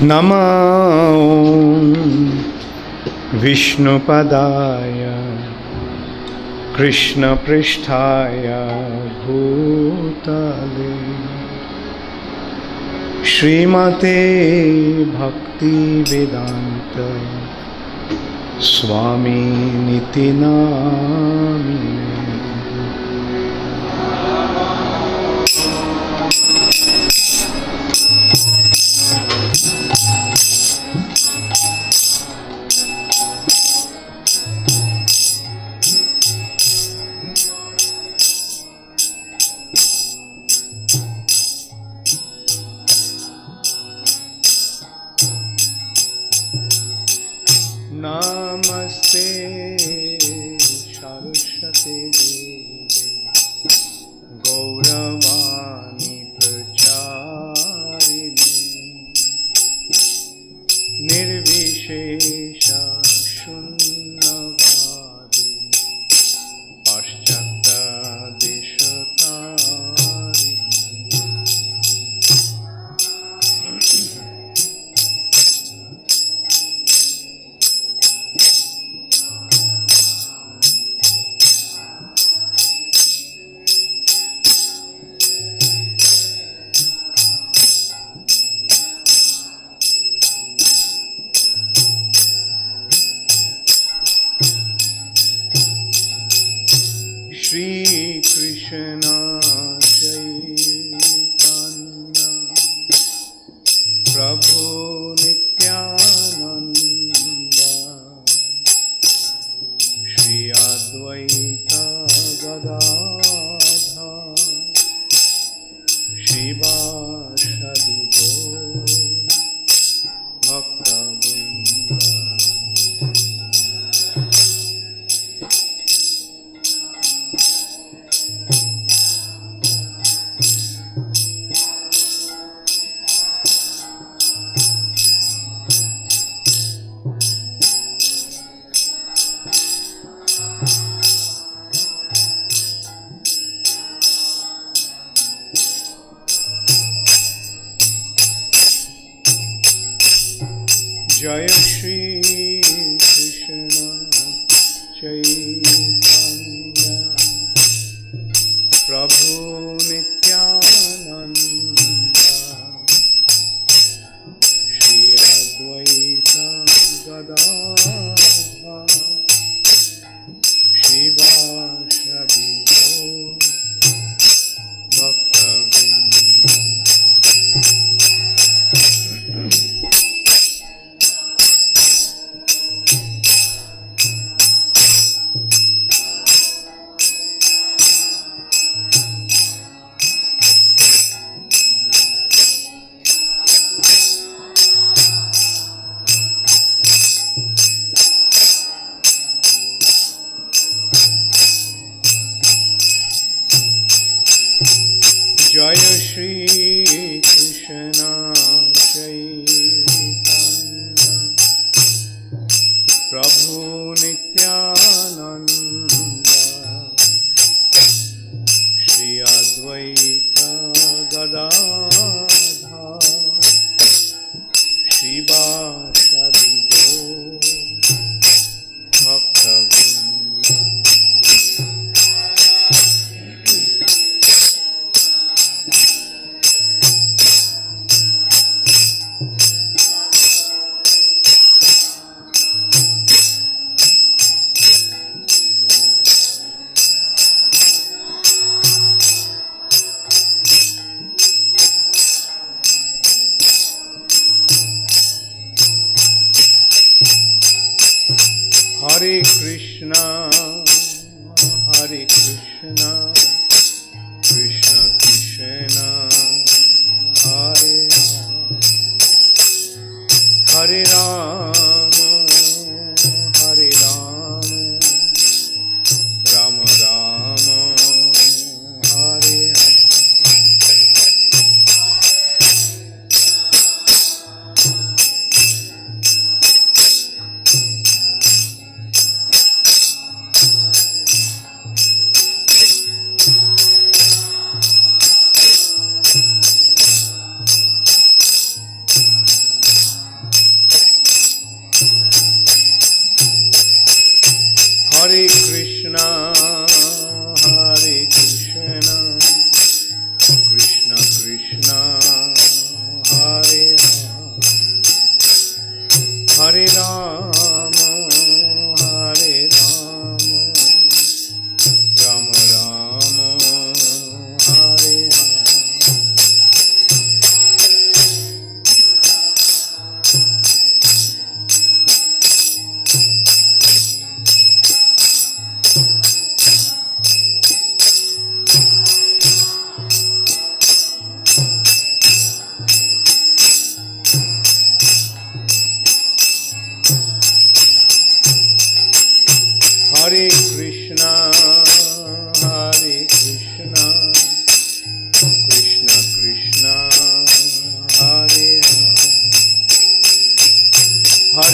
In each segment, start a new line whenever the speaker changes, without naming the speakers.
Namo Vishnupadaya Krishna Pristhaya Bhutale Srimate Bhakti Vedanta Swami Niti Namine. Namaste Saraswate Deve Gauravani Pracharini Nirvishesha Shunnavadi Paschata Deshatari. Shri Krishna Chaitanya Prabhu Nityananda Shri Advaita Gadadha Shivasadi Gaur Bhakta Vrinda. Jaya Shri Krishna Chaitanya Prabhu Nityananda Shri Advaita Gadadha Shivasadi Gaur Bhakta Vrinda. Jaya Shri Krishna Chaitanya Prabhu Nityananda Shri Advaita Gadadha Shivasadi Gaur Bhakta Vrinda. Hare Krishna, Krishna Krishna, Hare Hare, Hare Rama, Hare Rama, Rama Rama, Hare Hare.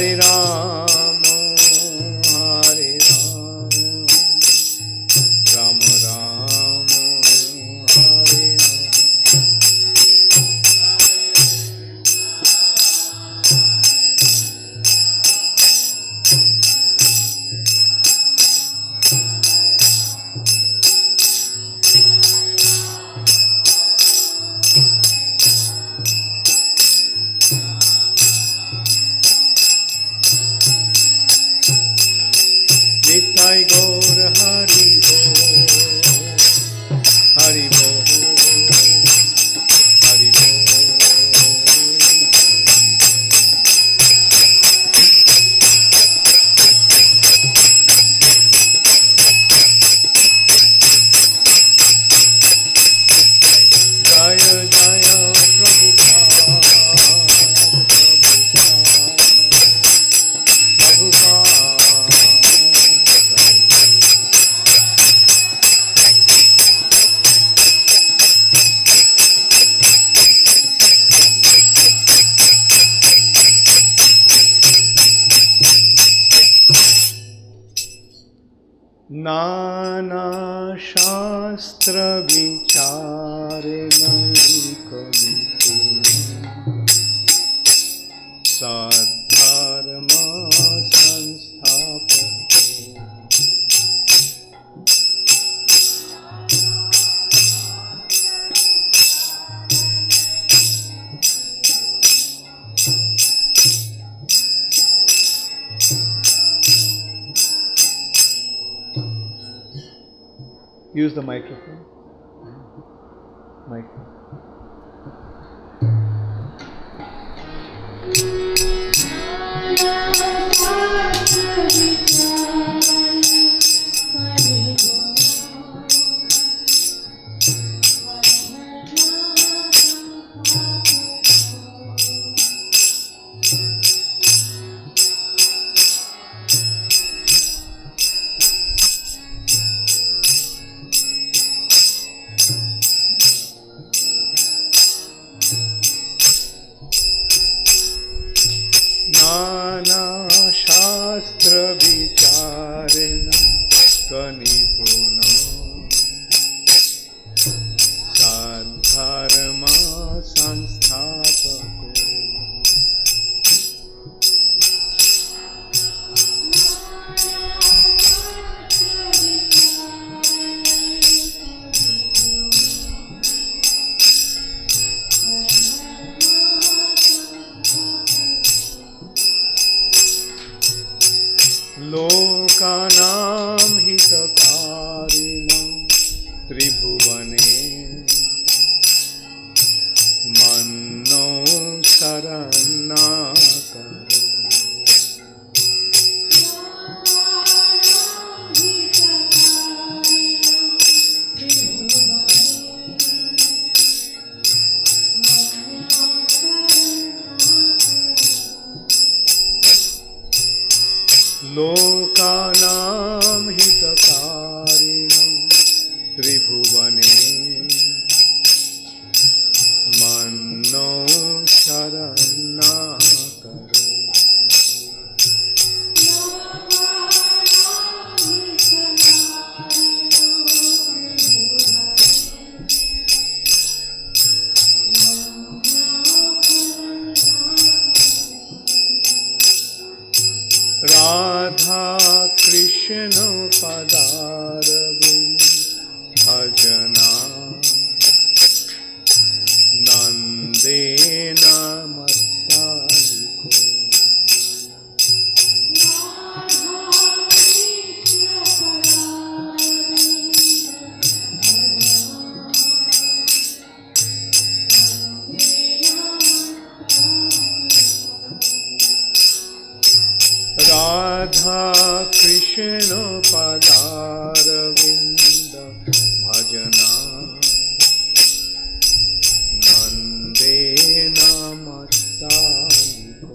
Hare Rama, Hare Rama, Rama Rama, Hare Hare. Nitai Gaur Hari Bo, Hari Bo, Hari Bo. Jaya Jaya Prabhupada, Prabhupada. नाना शास्त्र विचारे नैकमितु सद्धर्म संस्थापको Use the microphone. नाना शास्त्र विचारेण कनिपुन साधर्म संस्थापको लोकानां हितकारिणं त्रिभुवने मन्नो शरणागतो लोकानां हितकारिणं त्रिभुवने मन्नो शरणागतो राधा कृष्ण पदारविंद भजना नंदेन मत्तालिको राधा कृष्ण पदारविंद भजना नंदेन मत्तालिको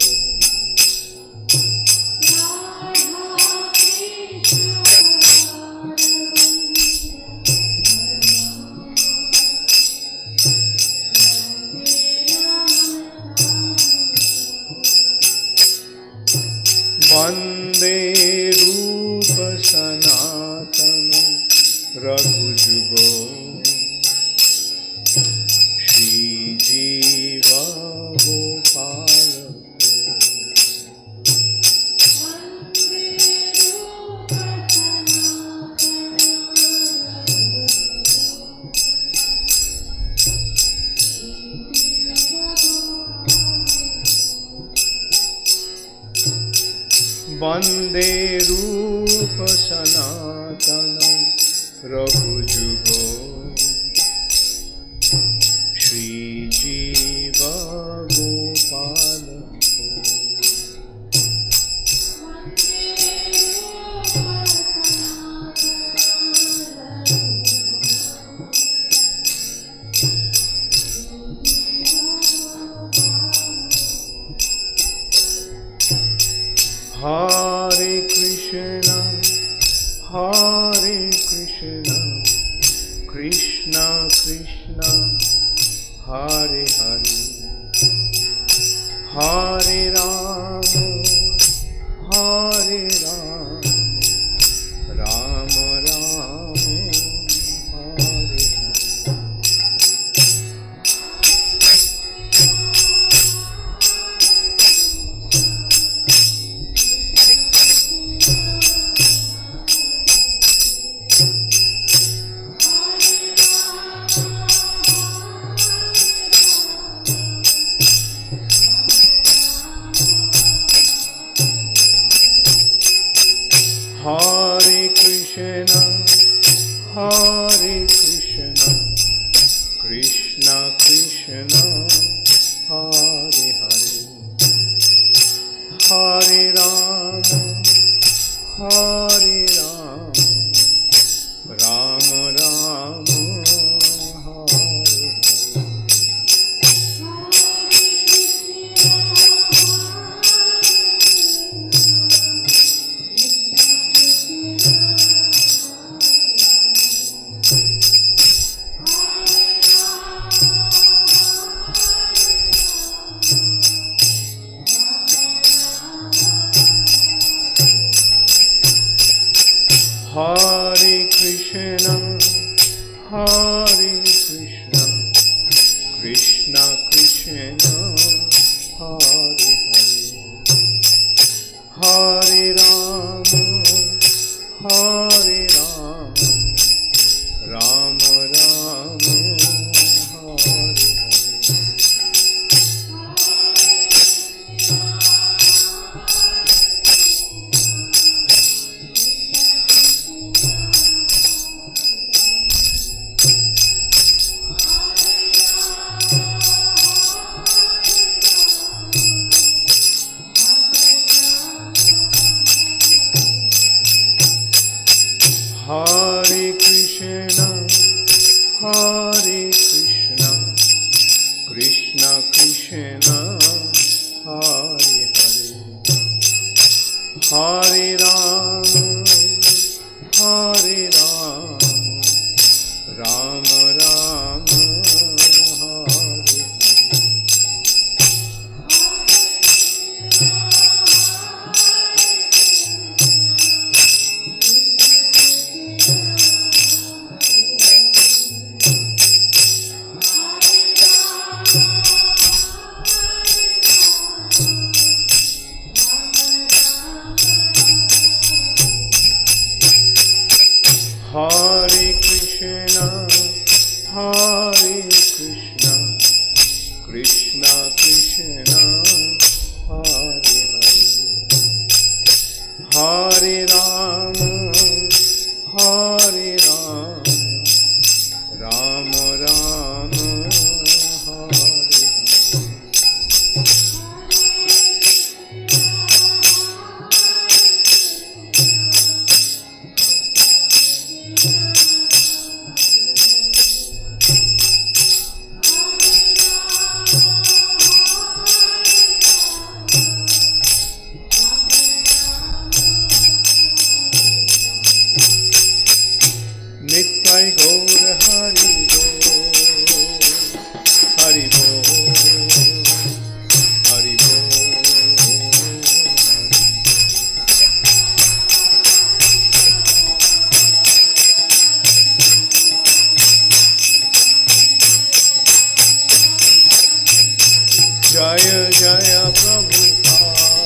वन्दे रूप सनातन रघुजुगो श्रीजीव गोपाल वन्दे रूप सनातन रघुजुगो श्रीजीव Gopal Hare Krishna, Krishna Krishna, Hare Hare, Hare Rama, Rama Rama, Hare Hare Krishna, Krishna Krishna, Hare Hare, Hare Rama, Rama Rama, Hare Hare Krishna, Krishna Krishna, Hare Hare, Hare Rama, Rama Rama, Hare Hare Krishna, Krishna Krishna, Hare Hare, Hare Rama, Rama Rama, Hare Hare Krishna, Krishna Krishna, Hare Hare, Hare Rama, Rama Rama, Hare जय जय प्रभुपाद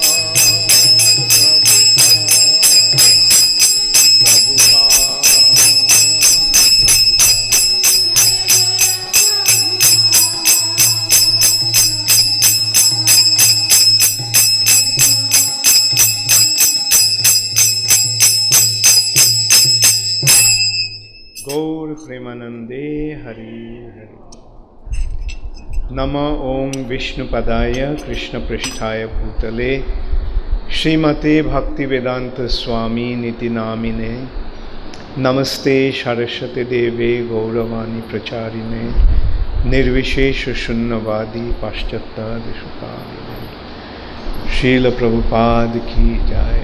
गौर प्रेमानंदे हरि हरि। नमः ओं विष्णुपदाय कृष्णपृष्ठाय भूतले श्रीमते भक्तिवेदांत स्वामी निति नामिने। नमस्ते सरस्वती देवे गौरवाणी प्रचारिणे निर्विशेष शून्यवादी पाश्चात्यादिशुकारिणे। श्रील प्रभुपाद की जय।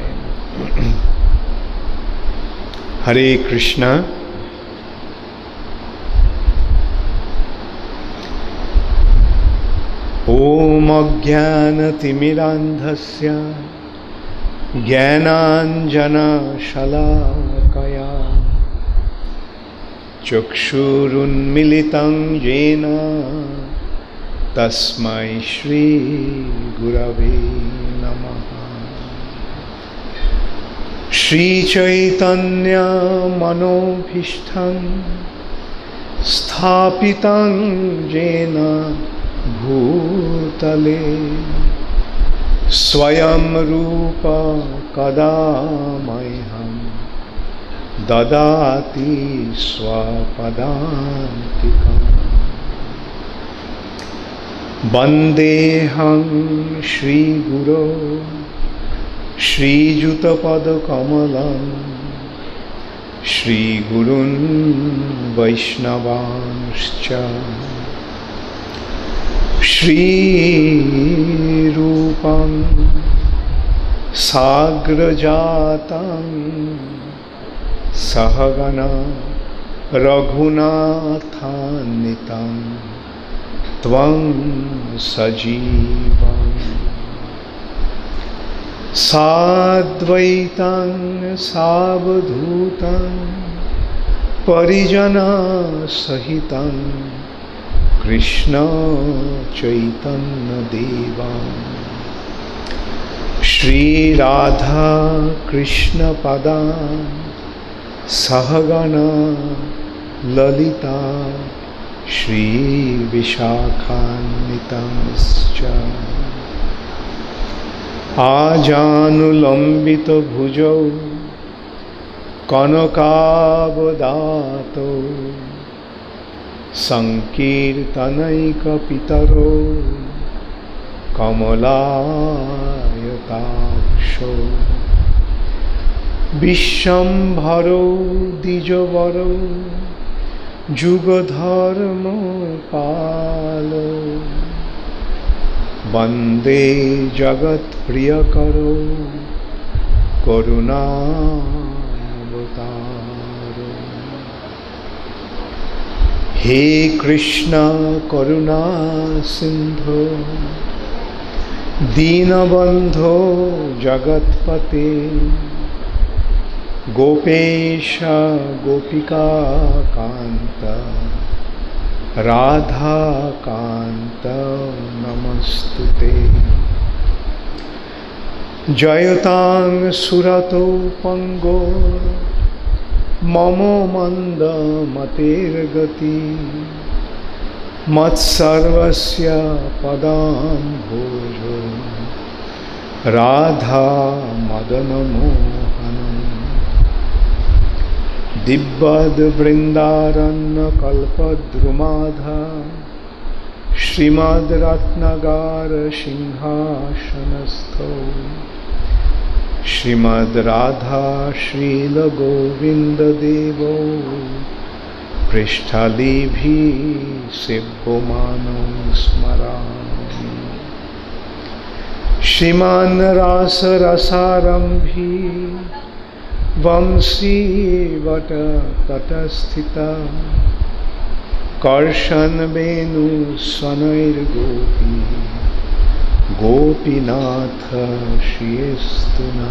हरे कृष्णा। ओम अज्ञानतिमिरान्धस्य ज्ञानाञ्जनशलाकया चक्षुरुन्मीलितं येन तस्मै श्रीगुरवे नमः। श्रीचैतन्यमनोभीष्टं स्थापितं येन भूतले स्वयं रूप कदा मह्यं ददाति स्वपदान्तिकम्। वन्देऽहं श्रीगुरो श्रीयुतपदकमलं श्रीगुरून् वैष्णवांश्च श्रीरूपं साग्रजातं सहगना रघुनाथान्वितं त्वं सजीवं साद्वैतं सावधूतं परिजनसहितं कृष्ण चैतन्य देवा श्री राधा कृष्ण पदा सहगना ललिता श्री विशाखान्वितांश्च आजानुलंबित भुजौ कनकावदातौ संकीर्तनैकपितरो कमलायताक्षो विश्वम्भरो द्विजवरो जुगधर्मपालो वन्दे जगत्प्रियकरो करुणावतारो। हे कृष्ण करुणा सिंधु दीनबंधो जगत्पते गोपेश गोपिका कांत राधा कांत नमस्तुते। जयतां सुरतो पंगो ममो मंद मतेर्गति मत्सर्वस्य पदाम्भोजो राधा मदन मोहनम्। दिव्यद वृंदारण्य कल्पद्रुमाधा श्रीमद् रत्नगार सिंहासनस्थो श्रीमद् राधा श्रील गोविंद देवो पृष्ठलीभि सेव्यमानो स्मरामि। श्रीमान् रास रसारंभी वंशी वट तटस्थिता कर्षण वेणु स्वनैर्गोपी गोपीनाथ श्रीस्तुना।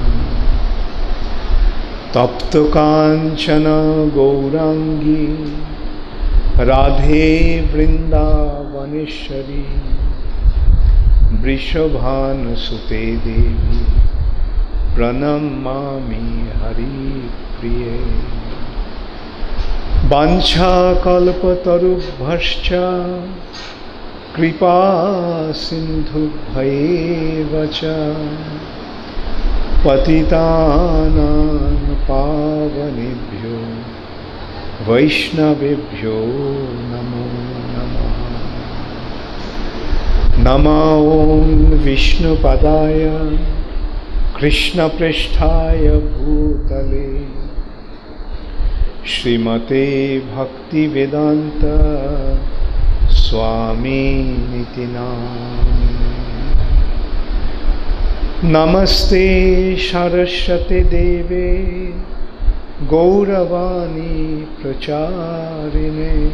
तप्त कांचन Gaurangi Radhe Vrindavaneshwari Vrishabhanu Sute Devi Pranamami Hari Priye Vancha Kalpatarubhascha Kripa Sindhu Bhayevacha Patitanam Pavanebhyo Vaishnavebhyo Namo Namaha Nama Om Vishnu Padaya Krishna Pristhaya Bhutale Srimate Bhakti Vedanta Swami Nitinam Namaste Saraswate Deve Gauravani Pracharine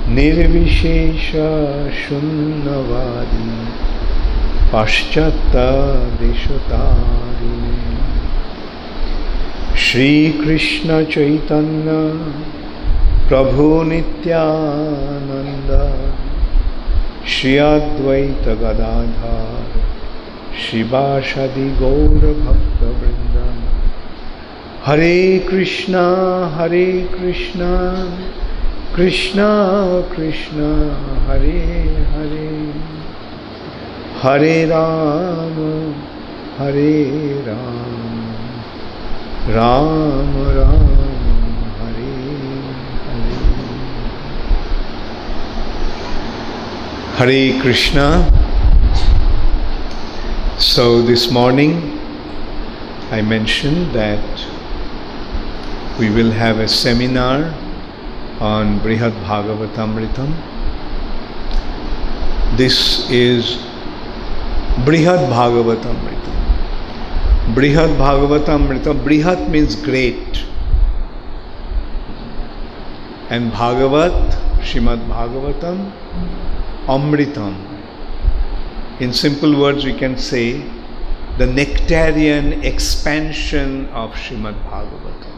Nirvishesha Shunnavadi Paschata Deshotarine Shri Krishna Chaitanya Prabhu Nityananda Shri Advaita Gadadhar Shivashadi Gaura Bhakta Vrinda Hare Krishna Krishna Krishna Hare Hare Hare Rama Hare Rama Rama Rama Hare Hare Hare Krishna. So this morning I mentioned that we will have a seminar on Brihad Bhagavatamritam. This is Brihad Bhagavatamritam. Brihad Bhagavatamritam. Brihad means great. And Bhagavat, Srimad Bhagavatam, Amritam. In simple words, we can say the nectarian expansion of Srimad Bhagavatam.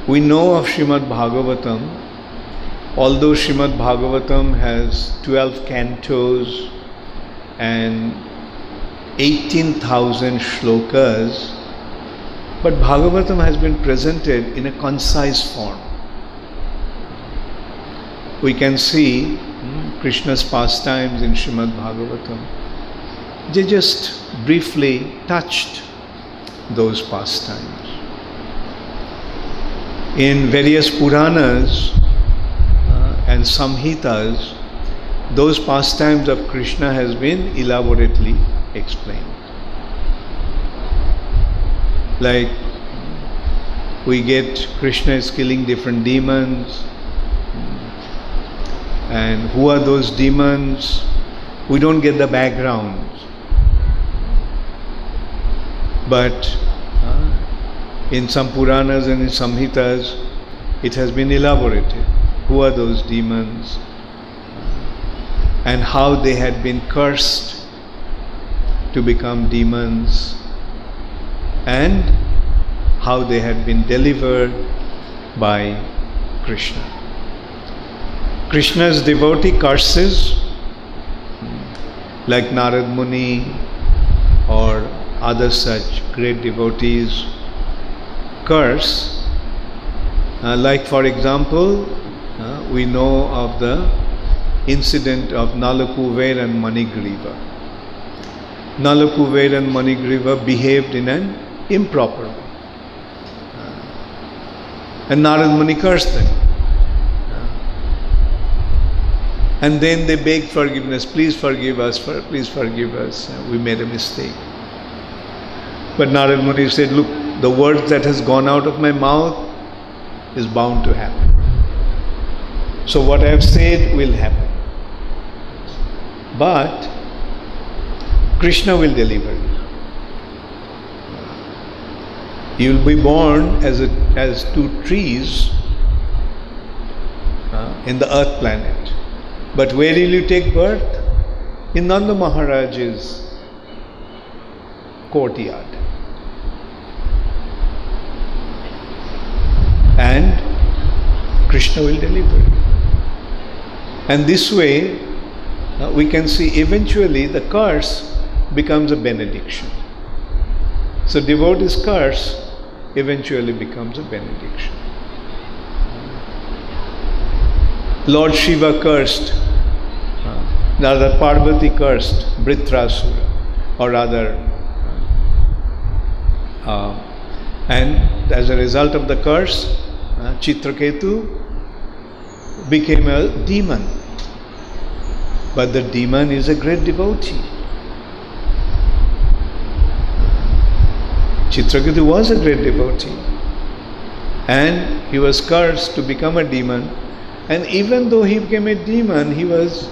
We know of Srimad Bhagavatam, although Srimad Bhagavatam has 12 cantos and 18,000 shlokas, but Bhagavatam has been presented in a concise form. We can see Krishna's pastimes in Srimad Bhagavatam. They just briefly touched those pastimes. In various Puranas and Samhitas, those pastimes of Krishna has been elaborately explained. Like we get Krishna is killing different demons, and who are those demons? We don't get the background. But in some Puranas and in Samhitas, it has been elaborated. Who are those demons? And how they had been cursed to become demons, and how they had been delivered by Krishna. Krishna's devotee curses, like Narad Muni or other such great devotees, curse, like for example, we know of the incident of Nalakuver and Manigriva. Nalakuver and Manigriva behaved in an improper way. And Narad Muni cursed them. And then they begged forgiveness. Please forgive us, please forgive us. We made a mistake. But Narad Muni said, look, the word that has gone out of my mouth is bound to happen. So what I have said will happen. But Krishna will deliver you. You will be born as two trees in the earth planet. But where will you take birth? In Nanda Maharaj's courtyard. And Krishna will deliver you. And this way, we can see eventually the curse becomes a benediction. So devotee's curse eventually becomes a benediction. Lord Shiva cursed, rather Parvati cursed Britrasura, or rather, and as a result of the curse, Chitraketu became a demon. But the demon is a great devotee. Chitraketu was a great devotee, and he was cursed to become a demon. And even though he became a demon, he was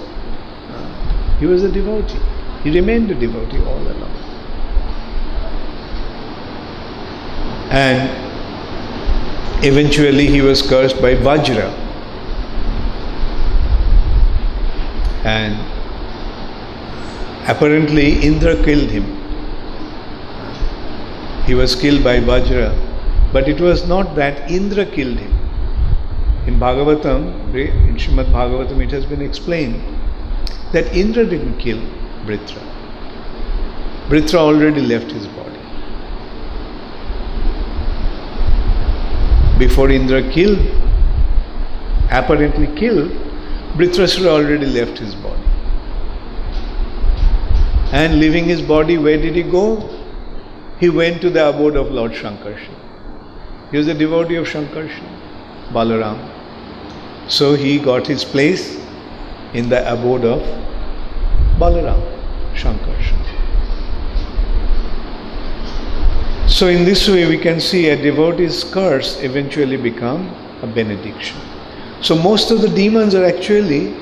a devotee. He remained a devotee all along. And eventually he was cursed by Vajra. And apparently Indra killed him. He was killed by Vajra. But it was not that Indra killed him. In Bhagavatam, in Srimad Bhagavatam, it has been explained that Indra didn't kill Britra. Britra already left his body. Before Indra apparently killed, Britrasura already left his body. And leaving his body, where did he go? He went to the abode of Lord Shankarshan. He was a devotee of Shankarshan, Balaram. So he got his place in the abode of Balaram, Shankarshan. So in this way we can see a devotee's curse eventually become a benediction. So most of the demons are actually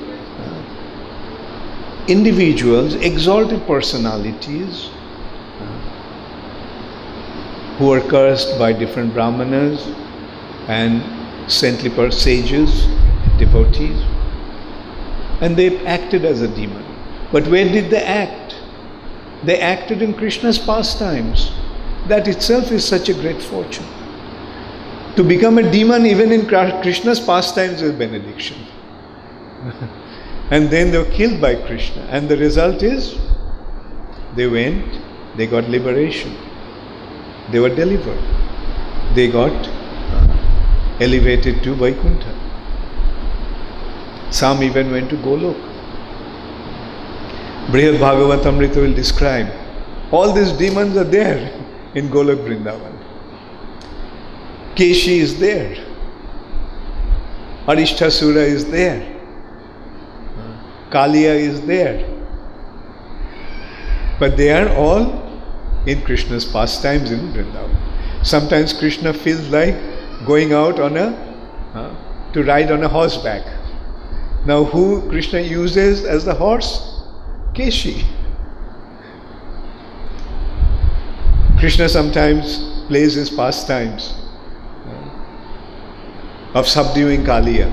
individuals, exalted personalities who are cursed by different brahmanas and saintly sages, devotees, and they acted as a demon. But where did they act? They acted in Krishna's pastimes. That itself is such a great fortune. To become a demon even in Krishna's pastimes is benediction. And then they were killed by Krishna. And the result is, they got liberation. They were delivered. They got elevated to Vaikuntha. Some even went to Golok. Brihad Bhagavatamritam will describe all these demons are there in Golok Vrindavan. Keshi is there. Arishtasura is there. Kaliya is there. But they are all in Krishna's pastimes in Vrindavan. Sometimes Krishna feels like going out to ride on a horseback. Now who Krishna uses as the horse? Keshi. Krishna sometimes plays his pastimes of subduing Kaliya.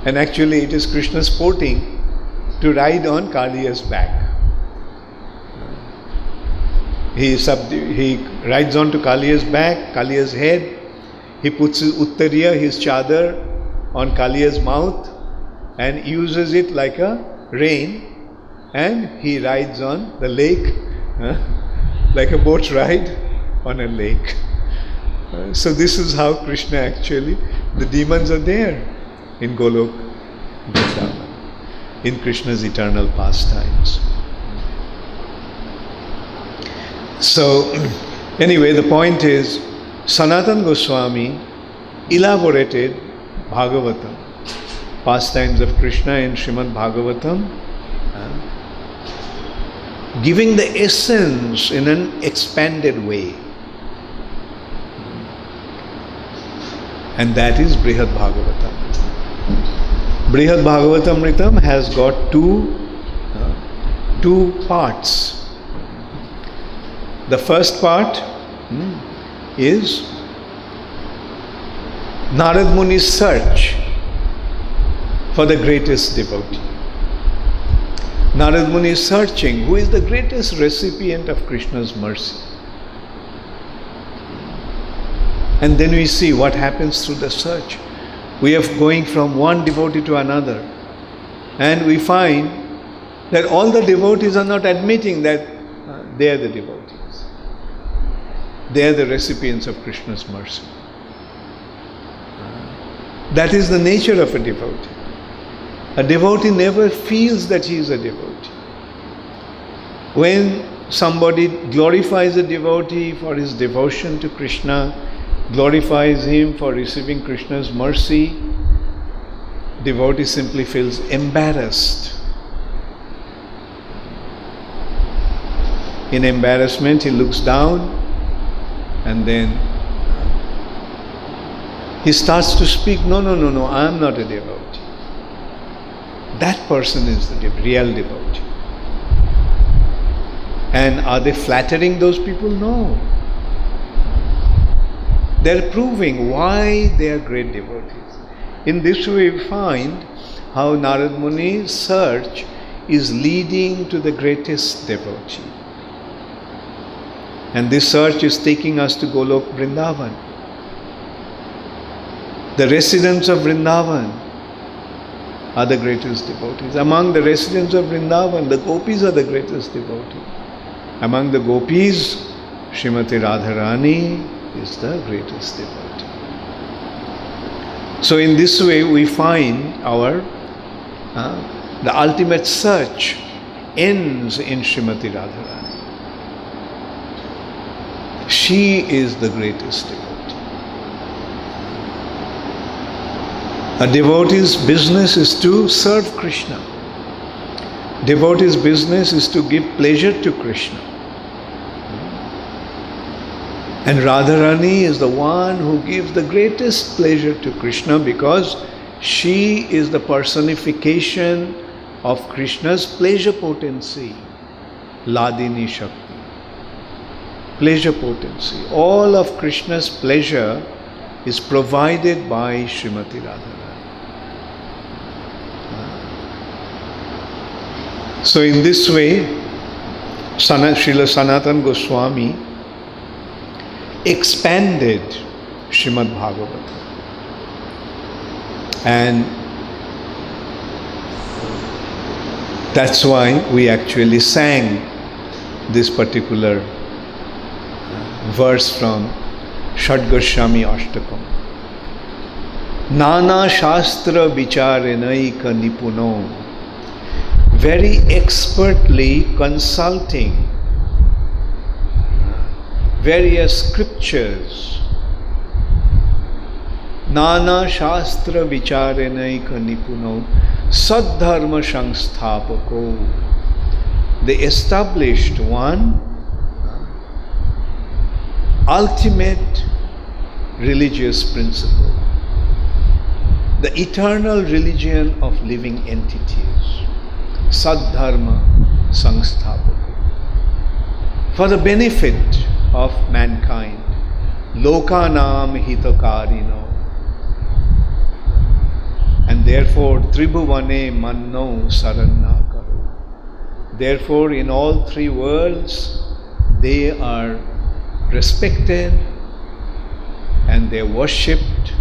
And actually it is Krishna sporting to ride on Kaliya's back. He rides on to Kaliya's back, Kaliya's head. He puts his uttariya, his chadar, on Kaliya's mouth and uses it like a rein, and he rides on the lake like a boat ride on a lake. So this is how Krishna actually, the demons are there in Golok Vrindavan, in Krishna's eternal pastimes. So anyway, the point is, Sanatana Goswami elaborated Bhagavatam, pastimes of Krishna in Srimad Bhagavatam, giving the essence in an expanded way. And that is Brihad Bhagavatamritam. Brihad Bhagavatamritam has got two parts. The first part is Narad Muni's search for the greatest devotee. Narad Muni is searching who is the greatest recipient of Krishna's mercy. And then we see what happens through the search. We are going from one devotee to another, and we find That all the devotees are not admitting that they are the devotees. They are the recipients of Krishna's mercy. That is the nature of a devotee. A devotee never feels that he is a devotee. When somebody glorifies a devotee for his devotion to Krishna, glorifies him for receiving Krishna's mercy, devotee simply feels embarrassed. In embarrassment, he looks down and then he starts to speak, no, I am not a devotee. That person is the real devotee. And are they flattering those people? No. They are proving why they are great devotees. In this way we find how Narad Muni's search is leading to the greatest devotee. And this search is taking us to Golok Vrindavan. The residents of Vrindavan are the greatest devotees. Among the residents of Vrindavan, the gopis are the greatest devotees. Among the gopis, Srimati Radharani is the greatest devotee. So in this way we find the ultimate search ends in Srimati Radharani. She is the greatest devotee. A devotee's business is to serve Krishna. Devotee's business is to give pleasure to Krishna. And Radharani is the one who gives the greatest pleasure to Krishna because she is the personification of Krishna's pleasure potency, Ladini Shakti. Pleasure potency. All of Krishna's pleasure is provided by Srimati Radharani. So in this way, Srila Sanatana Goswami expanded Srimad Bhagavatam. And that's why we actually sang this particular verse from Shadgoswami Ashtakam. Nana Shastra Vicharenaika Nipuno, very expertly consulting various scriptures. Nana Shastra Vicharenaika Nipuno Saddharma Sangstapako. They established one ultimate religious principle, the eternal religion of living entities, Saddharma Sangstapaka, for the benefit of mankind, Lokanam Hitakarino. And therefore, Tribhuvane Manno Saranna Karo. Therefore, in all three worlds, they are respected and they are worshipped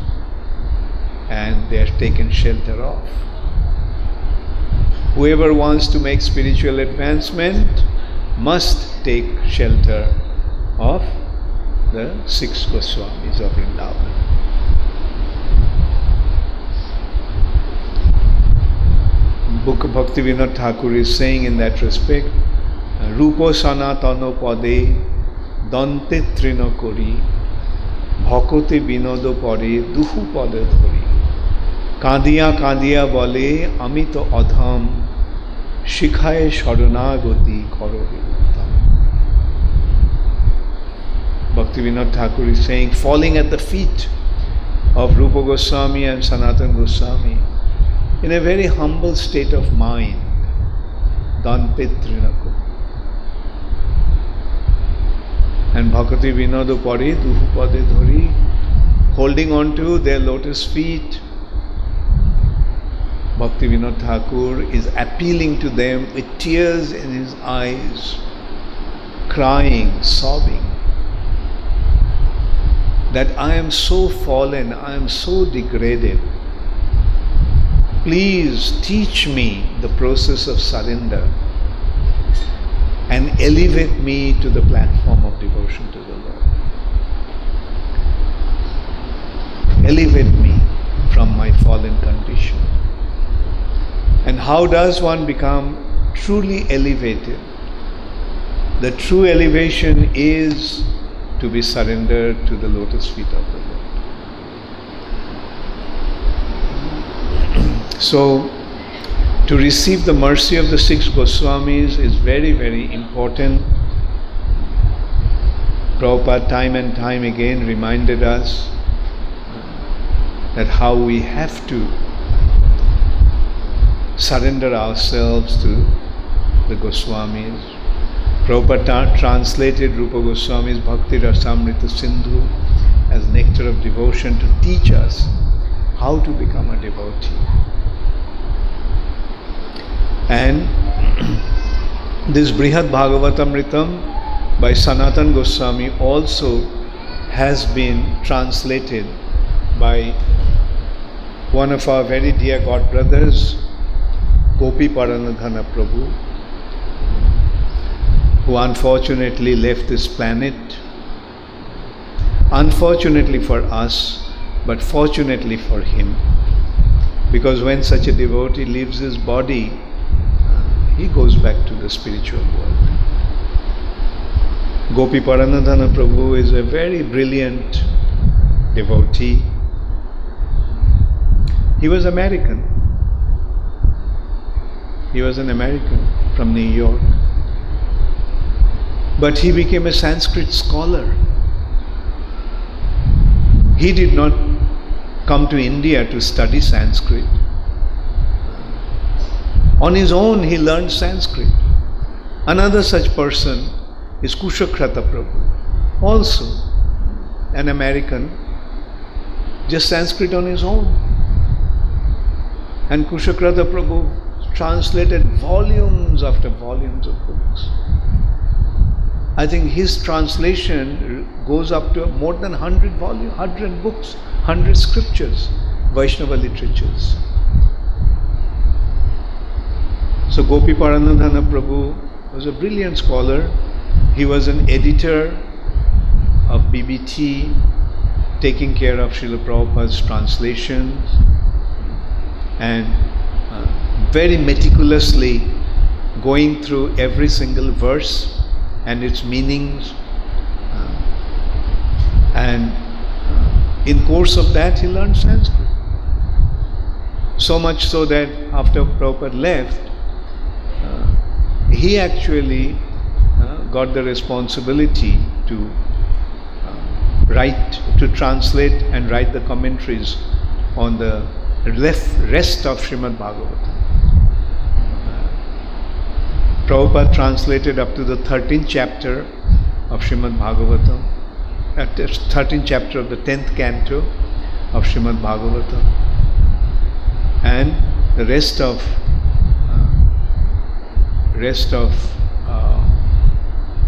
and they are taken shelter of. Whoever wants to make spiritual advancement must take shelter of the 6 Goswamis of Vrindavan. Book of Bhaktivinoda Thakur is saying in that respect, Rupo Sanatano Pade Dante Trino Kori Bhakote Binodo Pare Duhu Pade Dhori Kandiya Kandiya Bole Amito Adham Shikhaye Sharanagati Korore Uttam. Bhaktivinoda Thakur is saying, falling at the feet of Rupa Goswami and Sanatana Goswami in a very humble state of mind, Dante Trinako. And Bhakti Vinodo Pare Duhu Pade Dhori, holding on to their lotus feet, Bhaktivinoda Thakur is appealing to them with tears in his eyes, crying, sobbing, that I am so fallen, I am so degraded. please teach me the process of surrender and elevate me to the platform of devotion to the Lord. Elevate me from my fallen condition. And how does one become truly elevated? The true elevation is to be surrendered to the lotus feet of the Lord. So, to receive the mercy of the 6 Goswamis is very, very important. Prabhupada time and time again reminded us that how we have to surrender ourselves to the Goswamis. Prabhupada translated Rupa Goswami's Bhakti Rasamrita Sindhu as nectar of devotion to teach us how to become a devotee. And this Brihad Bhagavatamritam by Sanatan Goswami also has been translated by one of our very dear God brothers, Gopi Paranadhana Prabhu, who unfortunately left this planet. Unfortunately for us, but fortunately for him. Because when such a devotee leaves his body, he goes back to the spiritual world. Gopi Paranadhana Prabhu is a very brilliant devotee. He was American. He was an American from New York. But he became a Sanskrit scholar. He did not come to India to study Sanskrit. On his own, he learned Sanskrit. Another such person is Kushakrata Prabhu, also an American, just Sanskrit on his own. And Kushakrata Prabhu translated volumes after volumes of books. I think his translation goes up to more than 100 volumes, 100 books, 100 scriptures, Vaishnava literatures. So Gopi Paranadhana Prabhu was a brilliant scholar. He was an editor of BBT, taking care of Srila Prabhupada's translations, and very meticulously going through every single verse and its meanings. And in course of that, he learned Sanskrit. So much so that after Prabhupada left, he actually got the responsibility to translate and write the commentaries on the rest of Srimad Bhagavatam. Prabhupada translated up to the 13th chapter of Srimad Bhagavatam, 13th chapter of the 10th canto of Srimad Bhagavatam, and the rest of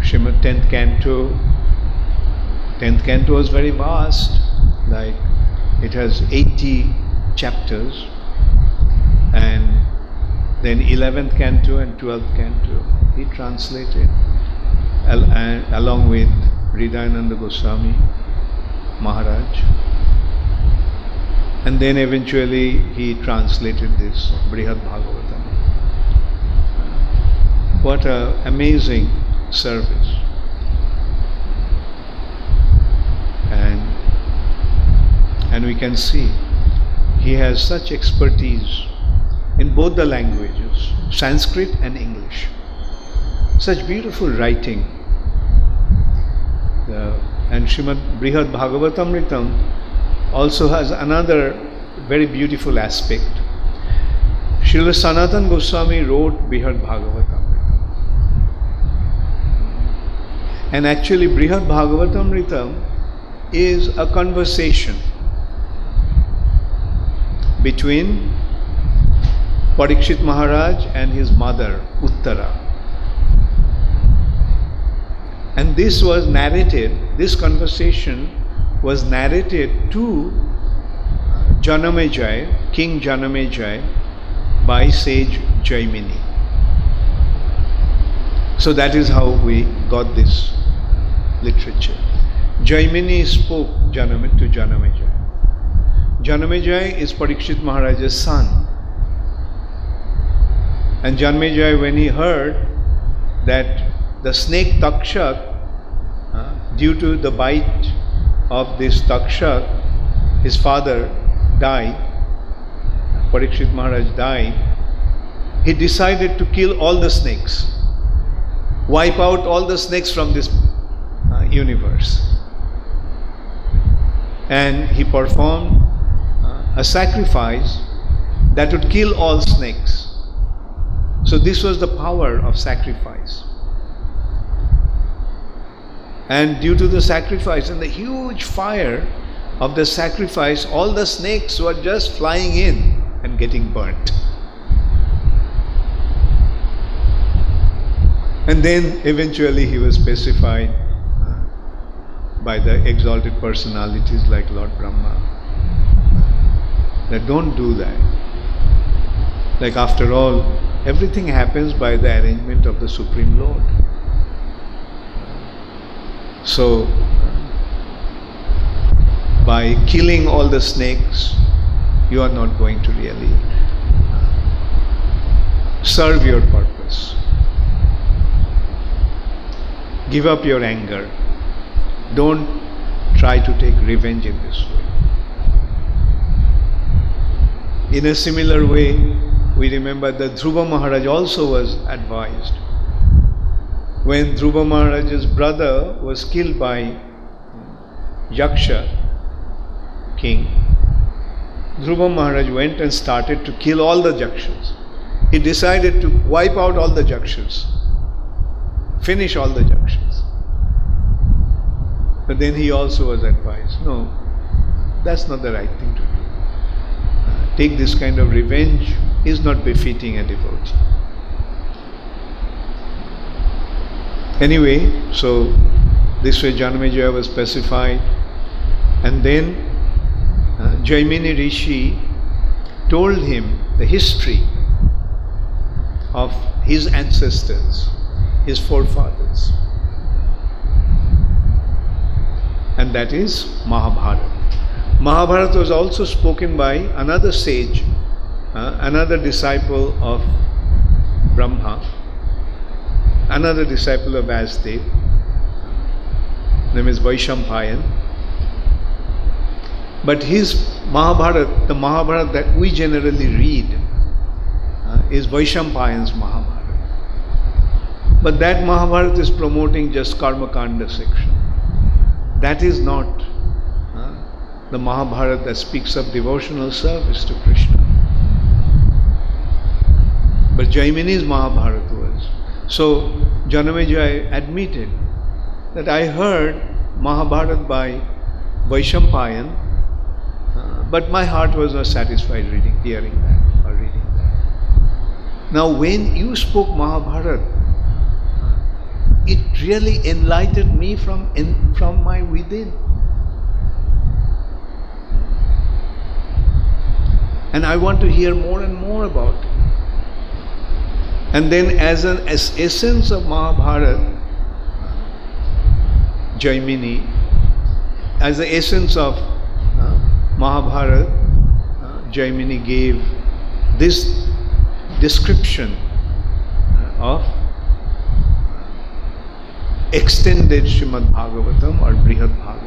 Srimad 10th canto. 10th canto was very vast, like it has 80 chapters, and then 11th canto and 12th canto he translated along with Hridayananda Goswami Maharaj, and then eventually he translated this Brihad Bhagavatam. What an amazing service. And we can see he has such expertise in both the languages, Sanskrit and English. Such beautiful writing. And Srimad Brihad Bhagavatamritam also has another very beautiful aspect. Srila Sanatan Goswami wrote Brihad Bhagavatamritam. And actually Brihad Bhagavatamritam is a conversation between Parikshit Maharaj and his mother Uttara. And this conversation was narrated to Janamejaya, King Janamejaya, by sage Jaimini. So that is how we got this literature. Jaimini spoke to Janamejaya. Janamejaya is Parikshit Maharaj's son. And Janamejaya, when he heard that the snake Takshak, due to the bite of this Takshak, his father died, Parikshit Maharaj died, he decided to kill all the snakes, wipe out all the snakes from this universe. And he performed a sacrifice that would kill all snakes. So this was the power of sacrifice. And due to the sacrifice and the huge fire of the sacrifice, all the snakes were just flying in and getting burnt. And then eventually he was pacified by the exalted personalities like Lord Brahma. That don't do that. Like, after all, everything happens by the arrangement of the Supreme Lord. So, by killing all the snakes, you are not going to really serve your purpose. Give up your anger. Don't try to take revenge in this way. In a similar way, we remember that Dhruva Maharaj also was advised. When Dhruva Maharaj's brother was killed by Yaksha king, Dhruva Maharaj went and started to kill all the Yakshas. He decided to wipe out all the Yakshas, finish all the Yakshas. But then he also was advised, no, that's not the right thing to do. Take this kind of revenge is not befitting a devotee. Anyway, so this way Janamejaya was pacified, and then Jaimini Rishi told him the history of his ancestors, his forefathers, and that is Mahabharata. Mahabharata was also spoken by another sage, another disciple of Brahma, another disciple of Vasudev, name is Vaishampayan. But his Mahabharata, the Mahabharata that we generally read, is Vaishampayan's Mahabharata. But that Mahabharata is promoting just Karma Kanda section. That is not the Mahabharata that speaks of devotional service to Krishna. But Jaimini's Mahabharata was. So Janamejaya admitted that I heard Mahabharata by Vaishampayan, but my heart was not satisfied hearing that or reading that. Now when you spoke Mahabharata, it really enlightened me from my within. And I want to hear more and more about it. And then as an essence of Mahabharata, Jaimini, as the essence of Mahabharata, Jaimini gave this description of extended Srimad Bhagavatam or Brihad Bhagavatam.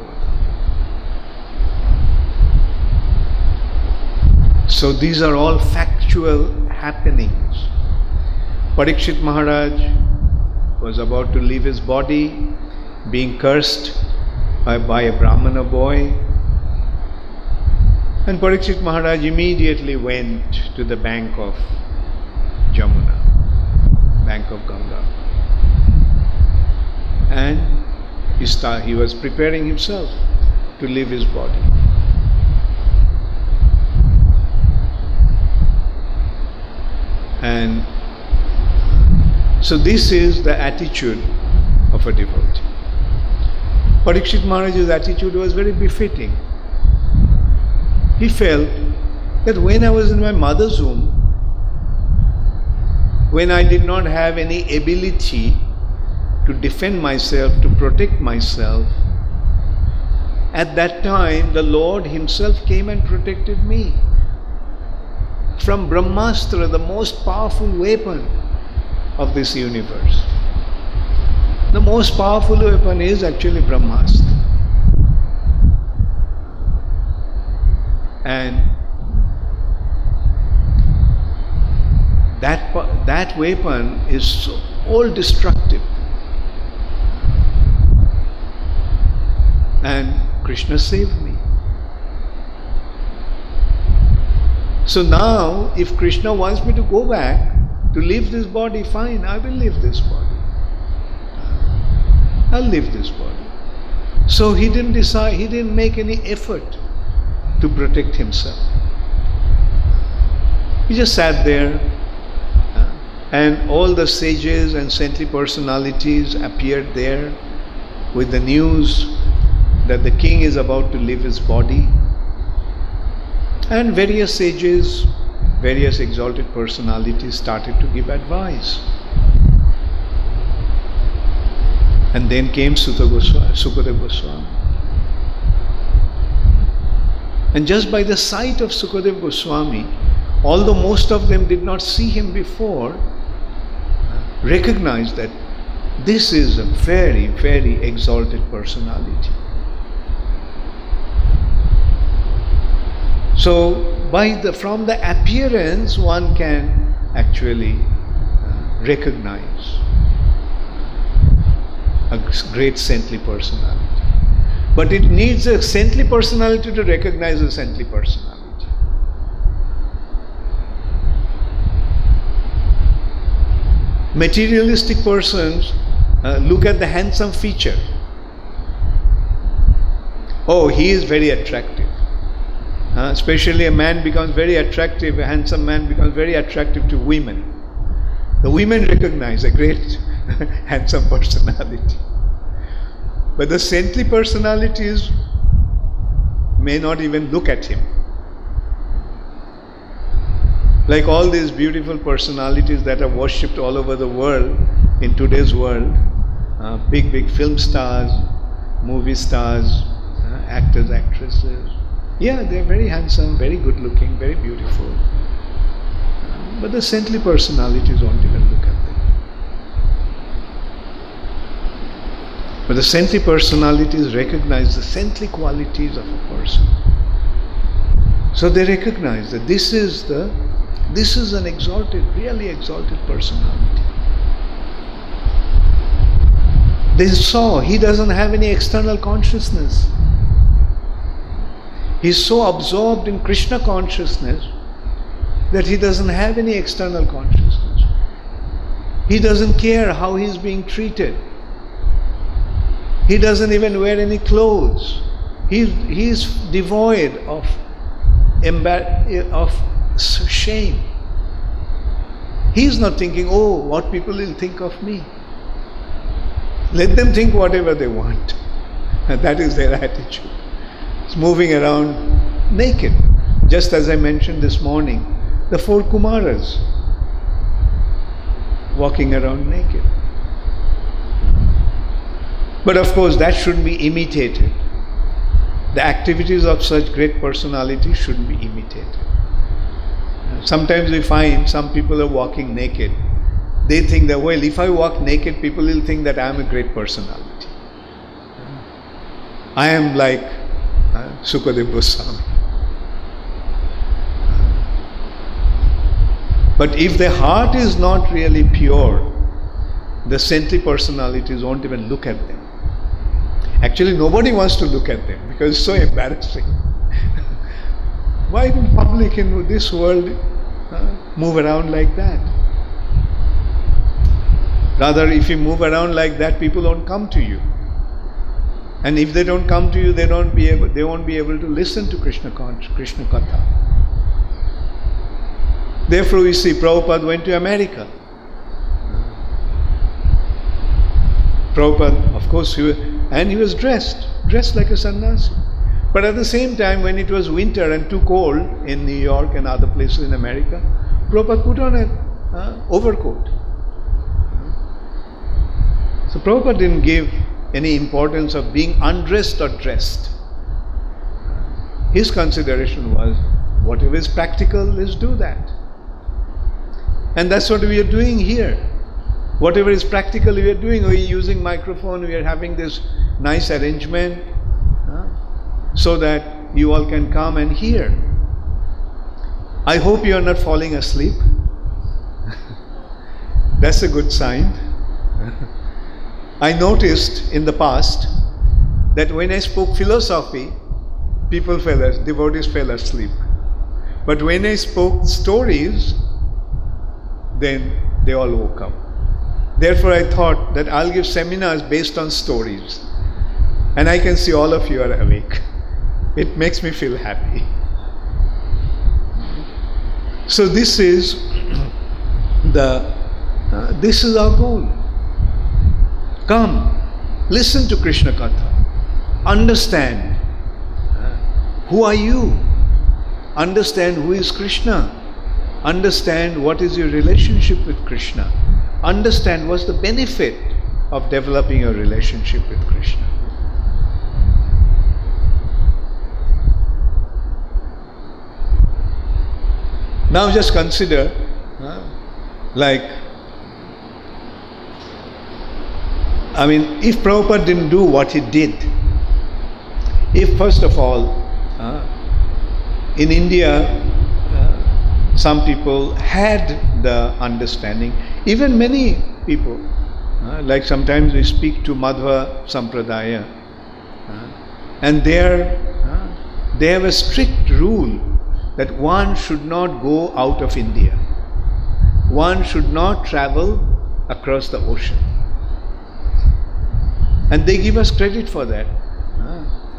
So these are all factual happenings. Parikshit Maharaj was about to leave his body, being cursed by a Brahmana boy. And Parikshit Maharaj immediately went to the bank of Jamuna, bank of Ganga. And he was preparing himself to leave his body. And so this is the attitude of a devotee. Parikshit Maharaj's attitude was very befitting. He felt that when I was in my mother's womb, when I did not have any ability to defend myself, to protect myself, at that time the Lord Himself came and protected me. From Brahmastra, the most powerful weapon of this universe. The most powerful weapon is actually Brahmastra. And that weapon is so all destructive. And Krishna saved me. So now, if Krishna wants me to go back, to leave this body, fine, I will leave this body. I'll leave this body. So he didn't decide, he didn't make any effort to protect himself. He just sat there, and all the sages and saintly personalities appeared there with the news that the king is about to leave his body. And various sages, various exalted personalities started to give advice. And then came Sukadeva Goswami. And just by the sight of Sukadeva Goswami, although most of them did not see him before, recognized that this is a very, very exalted personality. So, from the appearance, one can actually recognize a great saintly personality. But it needs a saintly personality to recognize a saintly personality. Materialistic persons look at the handsome feature. Oh, he is very attractive. Especially a man becomes very attractive, a handsome man becomes very attractive to women. The women recognize a great handsome personality. But the saintly personalities may not even look at him. Like all these beautiful personalities that are worshipped all over the world, in today's world, big film stars, movie stars, actors, actresses. Yeah, they're very handsome, very good looking, very beautiful. But the saintly personalities won't even look at them. But the saintly personalities recognize the saintly qualities of a person. So they recognize that this is an exalted, really exalted personality. They saw he doesn't have any external consciousness. He's so absorbed in Krishna consciousness that he doesn't have any external consciousness. He doesn't care how he's being treated. He doesn't even wear any clothes. He is devoid of shame. He's not thinking, oh, what people will think of me. Let them think whatever they want. And that is their attitude. It's moving around naked. Just as I mentioned this morning, the 4 Kumaras walking around naked. But of course, that shouldn't be imitated. The activities of such great personalities shouldn't be imitated. Sometimes we find some people are walking naked. They think that, well, if I walk naked, people will think that I am a great personality. I am like Sukadeva Goswami. But if the heart is not really pure, the saintly personalities won't even look at them. Actually, nobody wants to look at them because it's so embarrassing. Why in public in this world move around like that? Rather, if you move around like that, people won't come to you. And if they don't come to you, they won't be able to listen to Krishna Katha. Therefore, we see Prabhupada went to America. Prabhupada, of course, he was dressed like a sannyasi. But at the same time, when it was winter and too cold in New York and other places in America, Prabhupada put on a overcoat. So Prabhupada didn't give any importance of being undressed or dressed. His consideration was, whatever is practical, let's do that. And that's what we are doing here. Whatever is practical we are doing. We are using microphone, we are having this nice arrangement so that you all can come and hear. I hope you are not falling asleep. That's a good sign. I noticed in the past that when I spoke philosophy, devotees fell asleep. But when I spoke stories, then they all woke up. Therefore I thought that I'll give seminars based on stories. And I can see all of you are awake. It makes me feel happy. So this is our goal. Come, listen to Krishna Katha. Understand who are you. Understand who is Krishna. Understand what is your relationship with Krishna. Understand what's the benefit of developing a relationship with Krishna. Now just consider, if Prabhupada didn't do what he did, if first of all, in India, some people had the understanding, even many people, like sometimes we speak to Madhva Sampradaya, and they have a strict rule that one should not go out of India. One should not travel across the ocean. And they give us credit for that.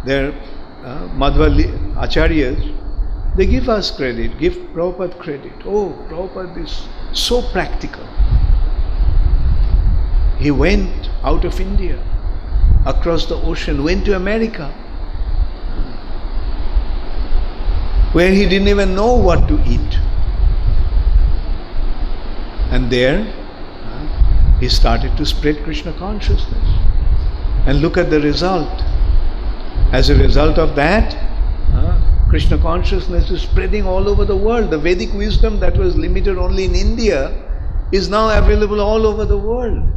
Their Madhva Acharyas, they give us credit, give Prabhupada credit. Oh, Prabhupada is so practical. He went out of India, across the ocean, went to America, where he didn't even know what to eat. And there, he started to spread Krishna consciousness. And look at the result. As a result of that, Krishna consciousness is spreading all over the world. The Vedic wisdom that was limited only in India is now available all over the world.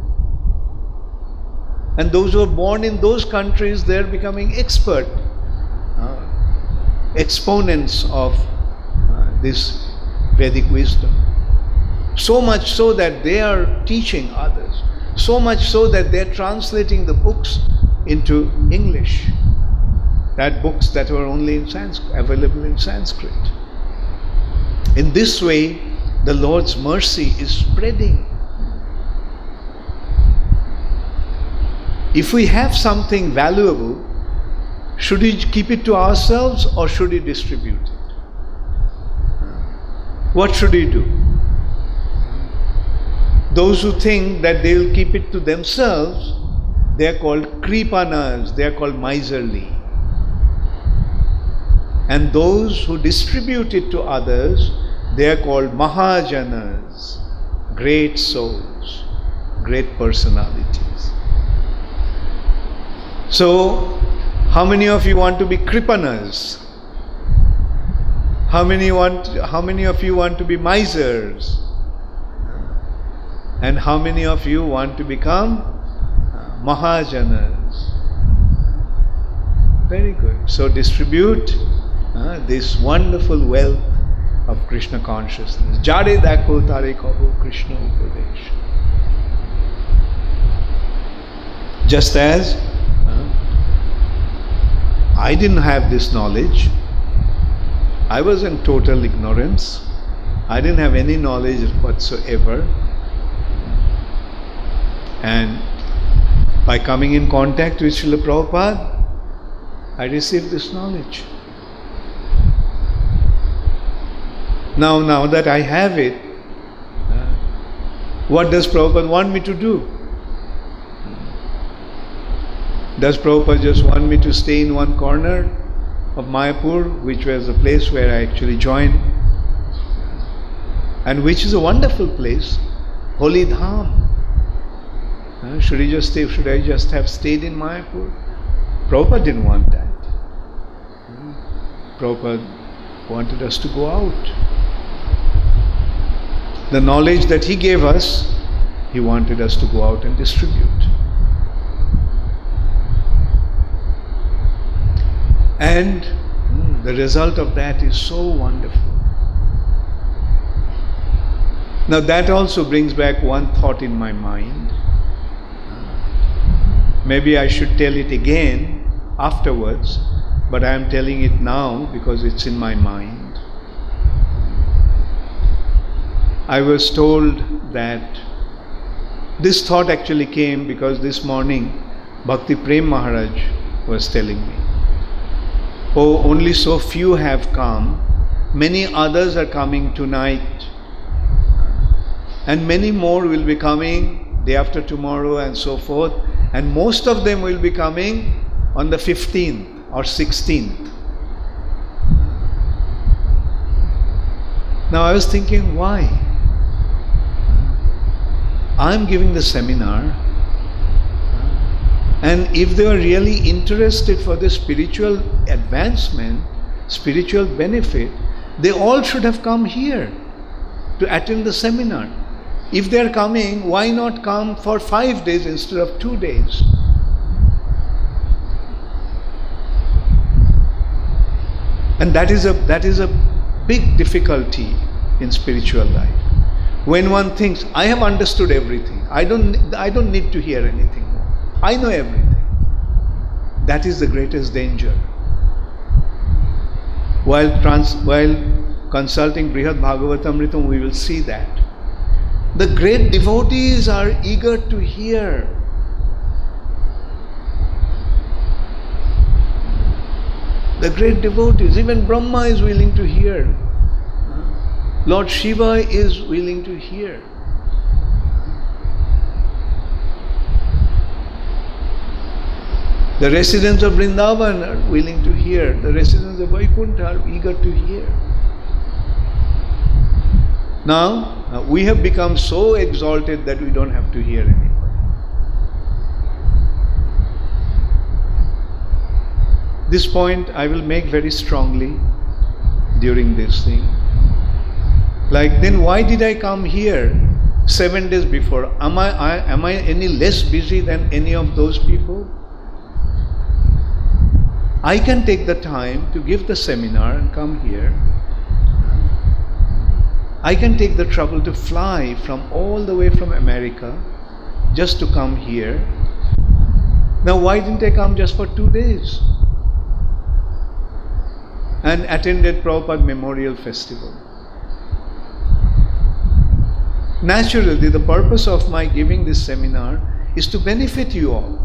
And those who are born in those countries, they are becoming expert exponents of this Vedic wisdom. So much so that they are teaching others. So much so that they are translating the books into English. That books that were only in Sanskrit, available in Sanskrit. In this way, the Lord's mercy is spreading. If we have something valuable, should we keep it to ourselves or should we distribute it? What should we do? Those who think that they will keep it to themselves, they are called kripanas, they are called miserly. And those who distribute it to others, they are called mahajanas, great souls, great personalities. So, how many of you want to be kripanas? How many of you want to be misers? And how many of you want to become mahajanas? Very good. So distribute this wonderful wealth of Krishna consciousness. Jare dakho tare kaho Krishna upadesh. Just as I didn't have this knowledge. I was in total ignorance. I didn't have any knowledge whatsoever. And by coming in contact with Srila Prabhupada, I received this knowledge. Now that I have it, what does Prabhupada want me to do? Does Prabhupada just want me to stay in one corner of Mayapur, which was the place where I actually joined? and which is a wonderful place, Holy Dham. Should I just have stayed in Mayapur? Prabhupada didn't want that. Prabhupada wanted us to go out. The knowledge that he gave us, he wanted us to go out and distribute. And the result of that is so wonderful. Now that also brings back one thought in my mind. Maybe I should tell it again afterwards, but I am telling it now because it's in my mind. I was told that this thought actually came because this morning Bhakti Prem Maharaj was telling me, oh, only so few have come, many others are coming tonight, and many more will be coming day after tomorrow and so forth, and most of them will be coming on the 15th or 16th. Now I was thinking, why? I'm giving the seminar, and if they are really interested for the spiritual advancement, spiritual benefit, they all should have come here to attend the seminar. If they are coming, why not come for 5 days instead of 2 days? And that is a big difficulty in spiritual life. When one thinks, I have understood everything, I don't need to hear anything more, I know everything. That is the greatest danger. While consulting Brihad Bhagavatamritam, we will see that. The great devotees are eager to hear. The great devotees, even Brahma is willing to hear. Lord Shiva is willing to hear. The residents of Vrindavan are willing to hear. The residents of Vaikuntha are eager to hear. Now, we have become so exalted that we don't have to hear anybody. This point I will make very strongly during this thing. Like, then why did I come here 7 days before? Am I any less busy than any of those people? I can take the time to give the seminar and come here. I can take the trouble to fly from all the way from America just to come here. Now why didn't I come just for 2 days and attended Prabhupada Memorial Festival? Naturally, the purpose of my giving this seminar is to benefit you all.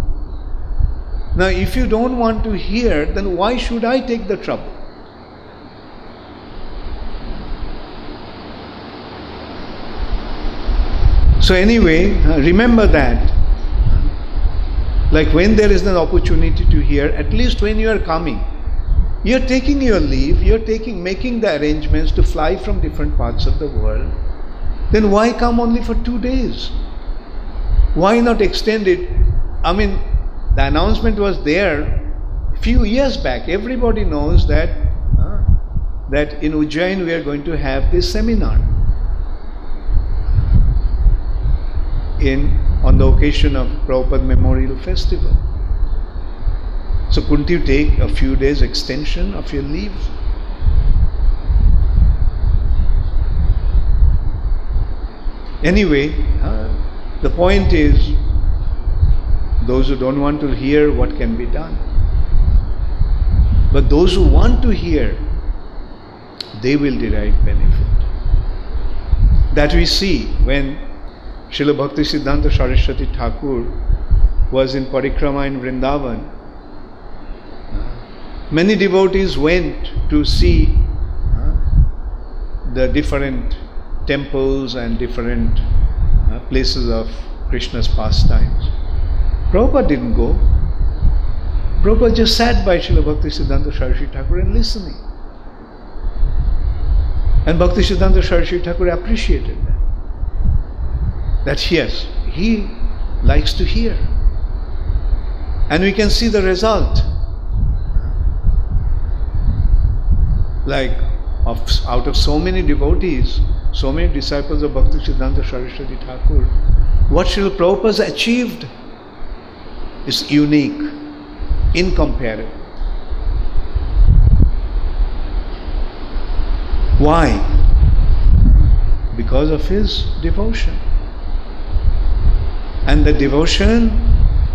Now if you don't want to hear, then why should I take the trouble? So anyway, remember that. Like when there is an opportunity to hear, at least when you are coming, you are taking your leave, you are making the arrangements to fly from different parts of the world, then why come only for 2 days? Why not extend it? I mean, the announcement was there a few years back. Everybody knows that in Ujjain we are going to have this seminar on the occasion of Prabhupada Memorial Festival. So couldn't you take a few days extension of your leave? Anyway, the point is, those who don't want to hear, what can be done? But those who want to hear, they will derive benefit. That we see when Srila Bhakti Siddhanta Saraswati Thakur was in Parikrama in Vrindavan. Many devotees went to see the different temples and different places of Krishna's pastimes. Prabhupada didn't go. Prabhupada just sat by Srila Bhakti Siddhanta Saraswati Thakur and listening. And Bhaktisiddhanta Saraswati Thakur appreciated that. That yes, he likes to hear. And we can see the result. Like out of so many devotees, so many disciples of Bhaktisiddhanta Saraswati Thakur, what Srila Prabhupada has achieved is unique, incomparable. Why? Because of his devotion. And the devotion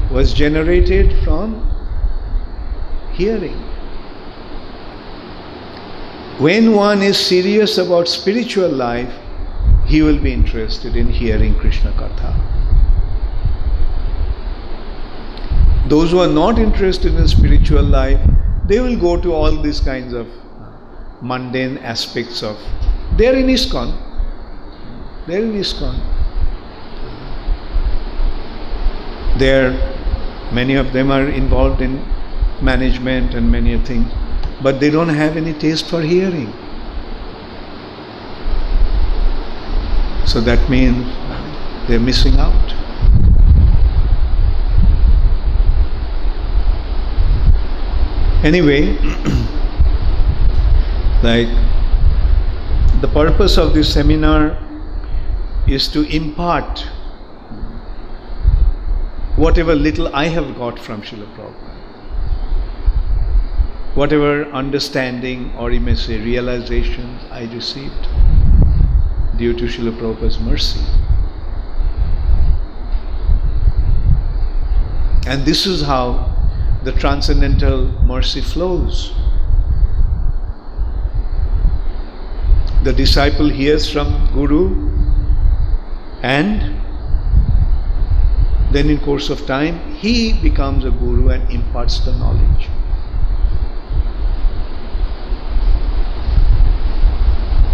was generated from hearing. When one is serious about spiritual life, he will be interested in hearing Krishna Katha. Those who are not interested in spiritual life, they will go to all these kinds of mundane aspects of. They are in ISKCON. They are in ISKCON. Many of them are involved in management and many things, but they don't have any taste for hearing. So that means they're missing out. Anyway, like the purpose of this seminar is to impart whatever little I have got from Srila Prabhupada. Whatever understanding, or you may say realizations, I received due to Srila Prabhupada's mercy. And this is how the transcendental mercy flows. The disciple hears from Guru, and then in course of time he becomes a Guru and imparts the knowledge.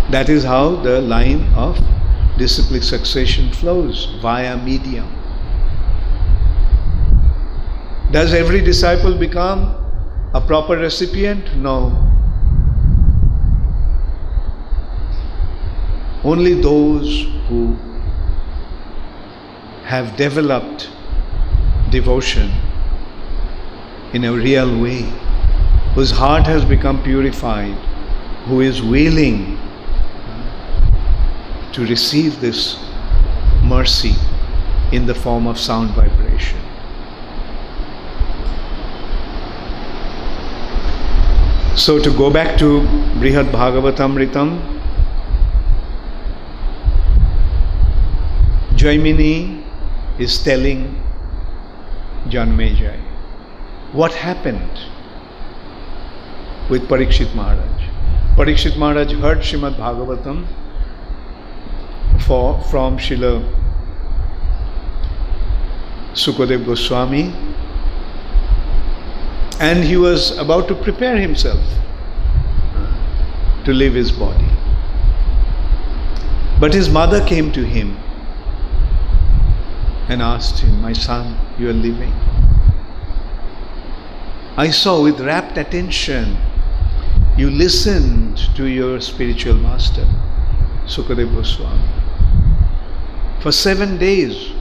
That is how the line of disciplic succession flows, via medium. Does every disciple become a proper recipient? No. Only those who have developed devotion in a real way, whose heart has become purified, who is willing to receive this mercy in the form of sound vibration. So to go back to Brihad Bhagavatamritam, Jaimini is telling Janmejai what happened with Parikshit Maharaj. Parikshit Maharaj heard Srimad Bhagavatam from Srila Sukadev Goswami, and he was about to prepare himself to leave his body. But his mother came to him and asked him, "My son, you are leaving. I saw with rapt attention you listened to your spiritual master, Sukadev Goswami. For 7 days,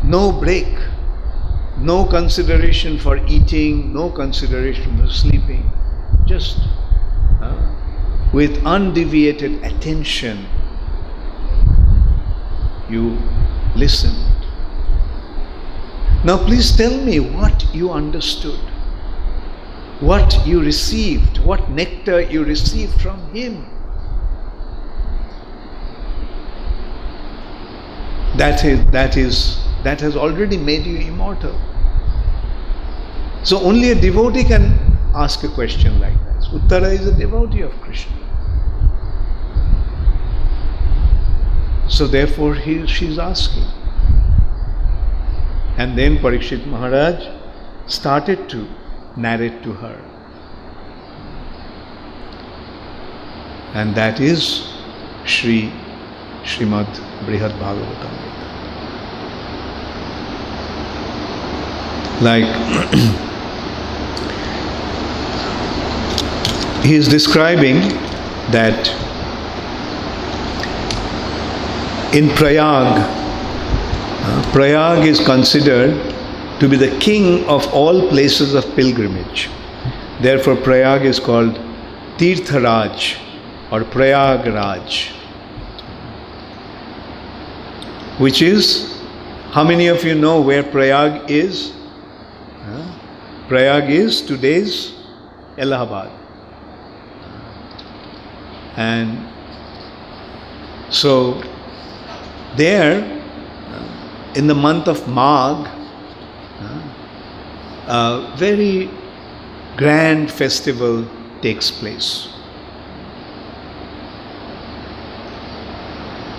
no break, no consideration for eating, no consideration for sleeping, just with undeviated attention, you listened. Now please tell me what you understood, what you received, what nectar you received from him. That has already made you immortal." So only a devotee can ask a question like that. Uttara is a devotee of Krishna. So therefore she's asking. And then Parikshit Maharaj started to narrate to her. And that is Srimad Brihad Bhagavatamritam. Like he is describing that in Prayag, Prayag is considered to be the king of all places of pilgrimage. Therefore, Prayag is called Tirtharaj or Prayagraj, which is, how many of you know where Prayag is? Prayag is today's Allahabad. And so there, in the month of Magh, a very grand festival takes place.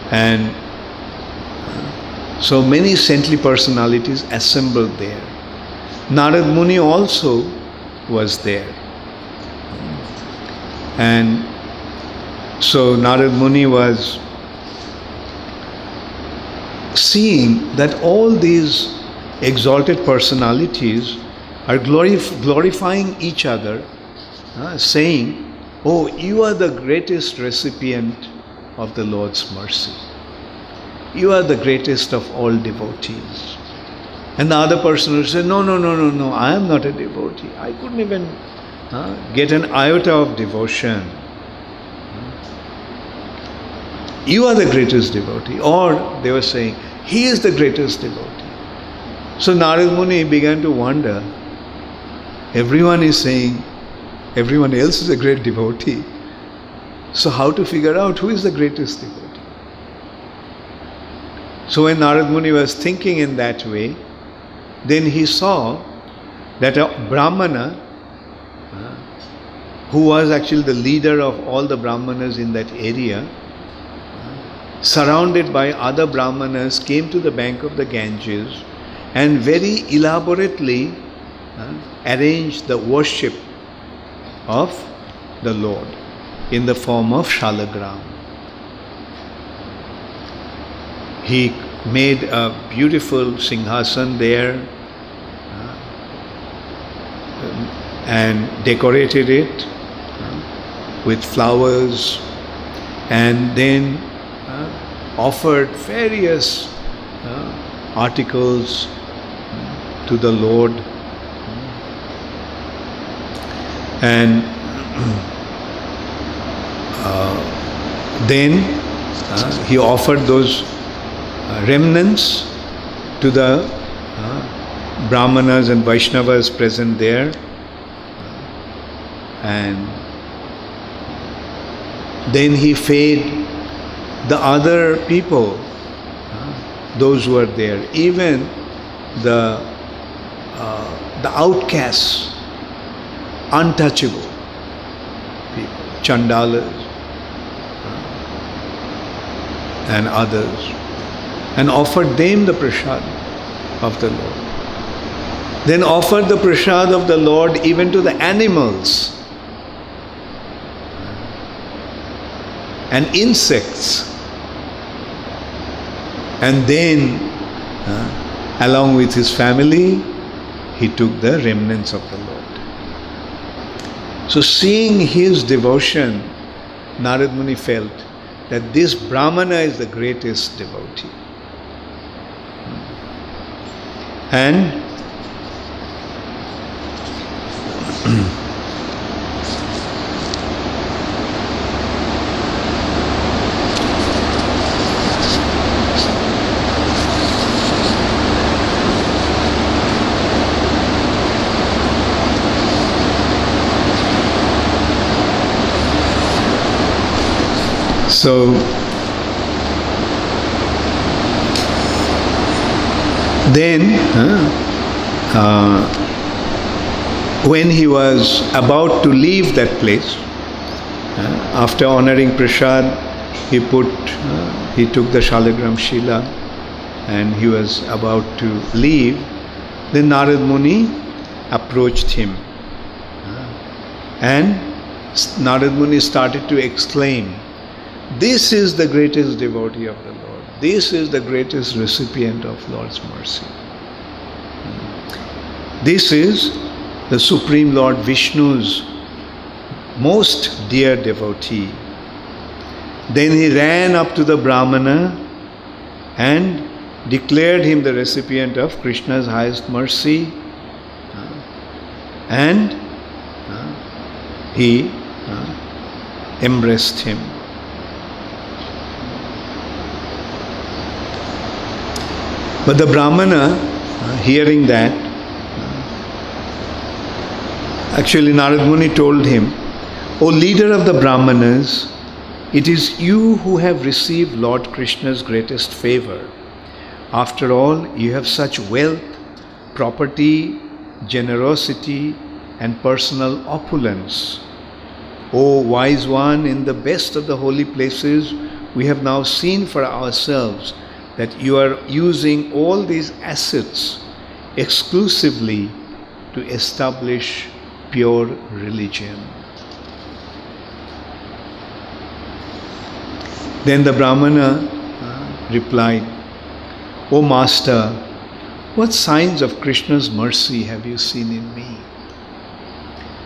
And so many saintly personalities assembled there. Narad Muni also was there. And so Narad Muni was seeing that all these exalted personalities are glorifying each other, saying, "Oh, you are the greatest recipient of the Lord's mercy. You are the greatest of all devotees." And the other person will say, no, I am not a devotee. I couldn't even get an iota of devotion. You are the greatest devotee. Or they were saying, he is the greatest devotee. So Narad Muni began to wonder. Everyone is saying everyone else is a great devotee. So how to figure out who is the greatest devotee? So when Narad Muni was thinking in that way, then he saw that a Brahmana, who was actually the leader of all the Brahmanas in that area, surrounded by other Brahmanas, came to the bank of the Ganges and very elaborately arranged the worship of the Lord in the form of shalagram. He made a beautiful singhasan there and decorated it with flowers, and then offered various articles to the Lord. And then he offered those remnants to the Brahmanas and Vaishnavas present there, and then he fed the other people, those who were there, even the outcasts, untouchable people, chandalas and others, and offered them the prasad of the Lord. Then offered the prasad of the Lord even to the animals and insects. And then, along with his family, he took the remnants of the Lord. So seeing his devotion, Narad Muni felt that this Brahmana is the greatest devotee. And so then when he was about to leave that place, after honoring prasad, he took the shalagram shila and he was about to leave. Then Narad Muni approached him, and Narad Muni started to exclaim, "This is the greatest devotee of the Lord. This is the greatest recipient of Lord's mercy. This is the Supreme Lord Vishnu's most dear devotee." Then he ran up to the Brahmana and declared him the recipient of Krishna's highest mercy, and he embraced him. But the Brahmana, hearing that, actually Narad Muni told him, "O leader of the Brahmanas, it is you who have received Lord Krishna's greatest favor. After all, you have such wealth, property, generosity, and personal opulence. O wise one, in the best of the holy places, we have now seen for ourselves that you are using all these assets exclusively to establish pure religion." Then the Brahmana replied, "O Master, what signs of Krishna's mercy have you seen in me?"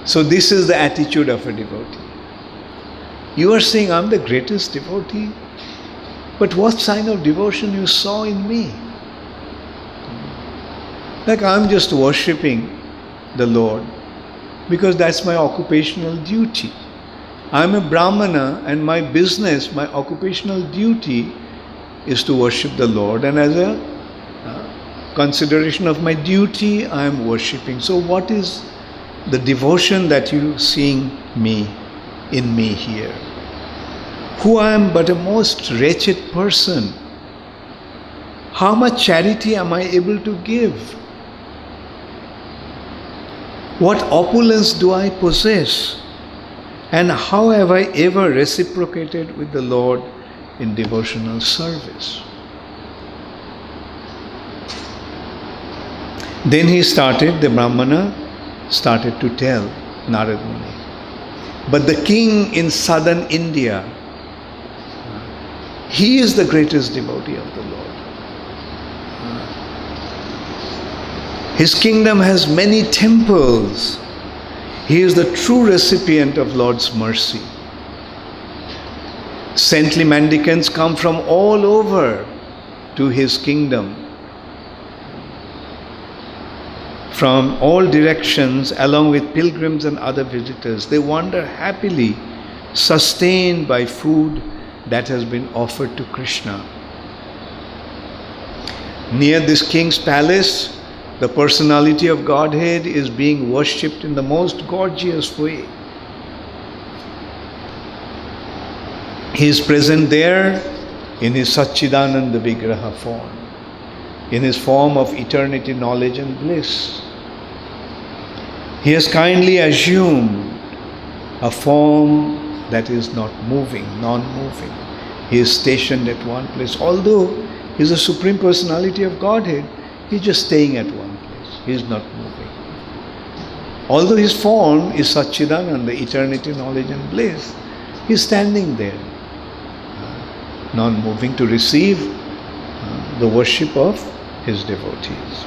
So this is the attitude of a devotee. You are saying, "I'm the greatest devotee," but what sign of devotion you saw in me? Like, I'm just worshipping the Lord because that's my occupational duty. I'm a Brahmana and my business, my occupational duty is to worship the Lord, and as a consideration of my duty, I am worshipping. So what is the devotion that you are seeing in me here? Who I am but a most wretched person. How much charity am I able to give? What opulence do I possess? And how have I ever reciprocated with the Lord in devotional service? Then the Brahmana started to tell Narad Muni. But the king in southern India, he is the greatest devotee of the Lord. His kingdom has many temples. He is the true recipient of Lord's mercy. Saintly mendicants come from all over to his kingdom, from all directions, along with pilgrims and other visitors. They wander happily, sustained by food that has been offered to Krishna. Near this king's palace, the personality of Godhead is being worshipped in the most gorgeous way. He is present there in his Satchidananda Vigraha form, in his form of eternity, knowledge and bliss. He has kindly assumed a form that is not moving, non-moving. He is stationed at one place. Although he is the Supreme Personality of Godhead, he is just staying at one place. He is not moving. Although his form is Satchidananda, eternity, knowledge and bliss, he is standing there, non-moving, to receive the worship of his devotees.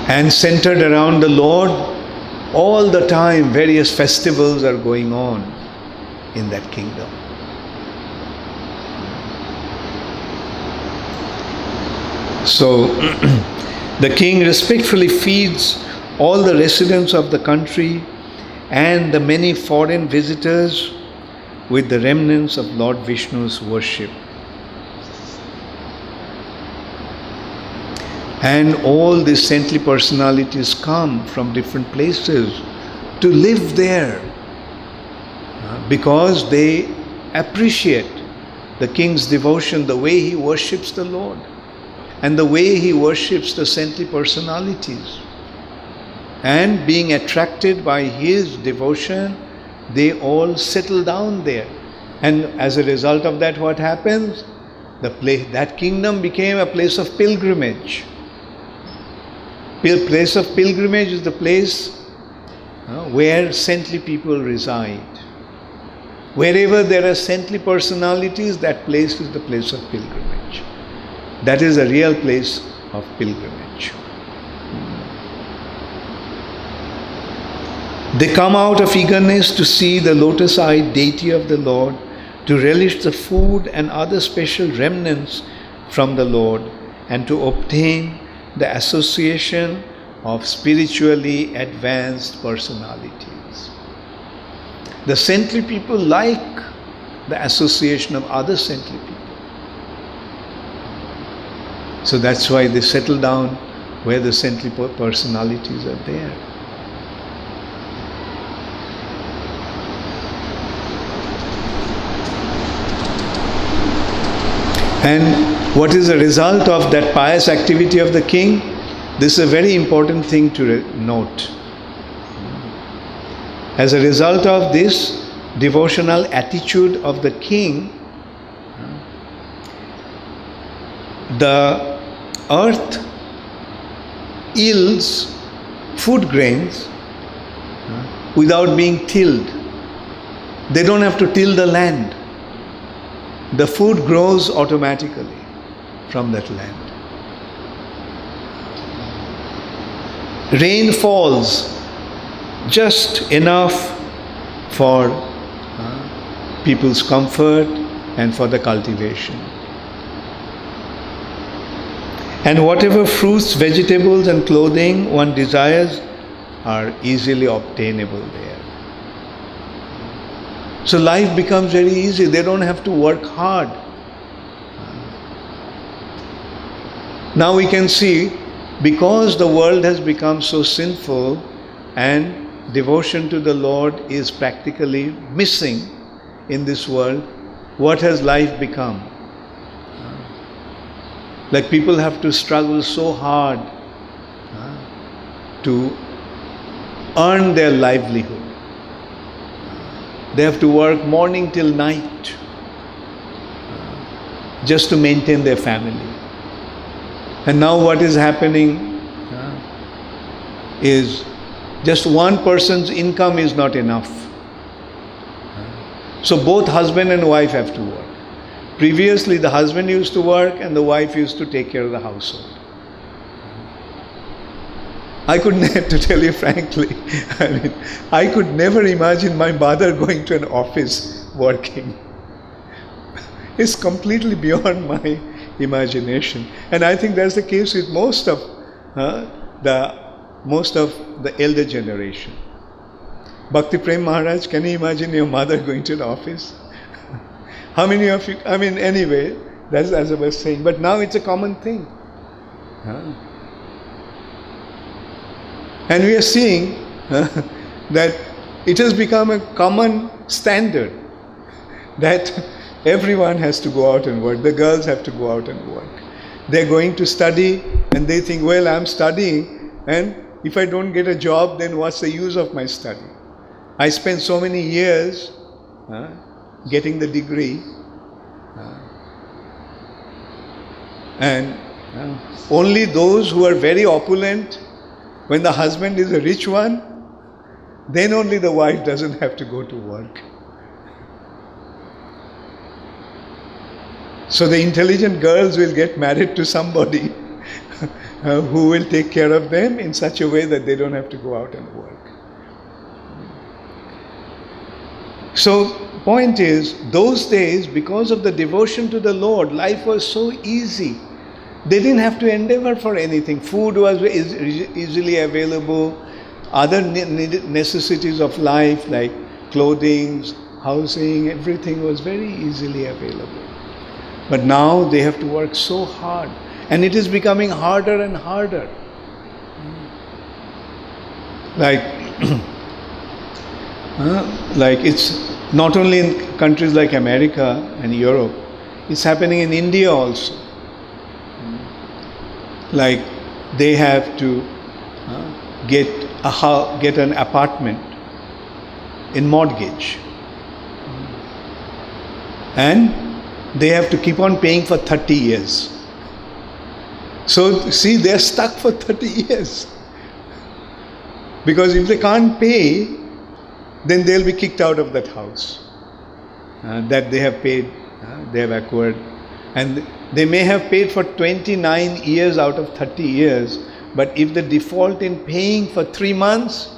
And centered around the Lord, all the time various festivals are going on in that kingdom. So the king respectfully feeds all the residents of the country and the many foreign visitors with the remnants of Lord Vishnu's worship. And all these saintly personalities come from different places to live there because they appreciate the king's devotion, the way he worships the Lord and the way he worships the saintly personalities. And being attracted by his devotion, they all settle down there. And as a result of that, what happens? That kingdom became a place of pilgrimage. Place of pilgrimage is the place where saintly people reside. Wherever there are saintly personalities, that place is the place of pilgrimage. That is a real place of pilgrimage. They come out of eagerness to see the lotus-eyed deity of the Lord, to relish the food and other special remnants from the Lord, and to obtain the association of spiritually advanced personalities. The saintly people like the association of other saintly people. So that's why they settle down where the saintly personalities are there. And what is the result of that pious activity of the king? This is a very important thing to note. As a result of this devotional attitude of the king, the earth yields food grains without being tilled. They don't have to till the land. The food grows automatically from that land. Rain falls just enough for people's comfort and for the cultivation. And whatever fruits, vegetables and clothing one desires are easily obtainable there. So life becomes very easy. They don't have to work hard. Now we can see, because the world has become so sinful and devotion to the Lord is practically missing in this world, what has life become? Like people have to struggle so hard to earn their livelihood. They have to work morning till night just to maintain their family. And now what is happening is just one person's income is not enough. So both husband and wife have to work. Previously the husband used to work and the wife used to take care of the household. I could to tell you frankly, I could never imagine my mother going to an office working. It's completely beyond my imagination. And I think that's the case with most of the elder generation. Bhakti Prem Maharaj, can you imagine your mother going to an office? How many of you, anyway, that's as I was saying, but now it's a common thing. And we are seeing that it has become a common standard that everyone has to go out and work. The girls have to go out and work. They're going to study and they think, well, I'm studying, and if I don't get a job, then what's the use of my study? I spent so many years getting the degree, and only those who are very opulent, when the husband is a rich one, then only the wife doesn't have to go to work. So the intelligent girls will get married to somebody who will take care of them in such a way that they don't have to go out and work. So point is, those days, because of the devotion to the Lord, life was so easy. They didn't have to endeavor for anything. Food was easily available. Other necessities of life like clothing, housing, everything was very easily available. But now they have to work so hard. And it is becoming harder and harder. Like it's not only in countries like America and Europe, it's happening in India also. Like they have to get an apartment in mortgage, and they have to keep on paying for 30 years. So see, they're stuck for 30 years. Because if they can't pay, then they'll be kicked out of that house that they have paid, they have acquired. And they may have paid for 29 years out of 30 years, but if they default in paying for 3 months,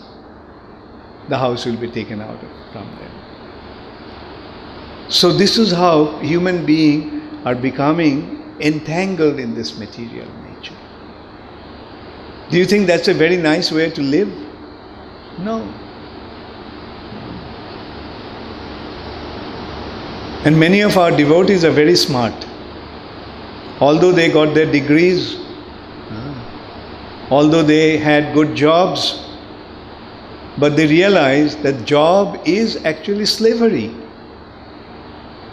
the house will be taken out from them. So this is how human beings are becoming entangled in this material nature. Do you think that's a very nice way to live? No. And many of our devotees are very smart. Although they got their degrees, although they had good jobs, but they realize that job is actually slavery.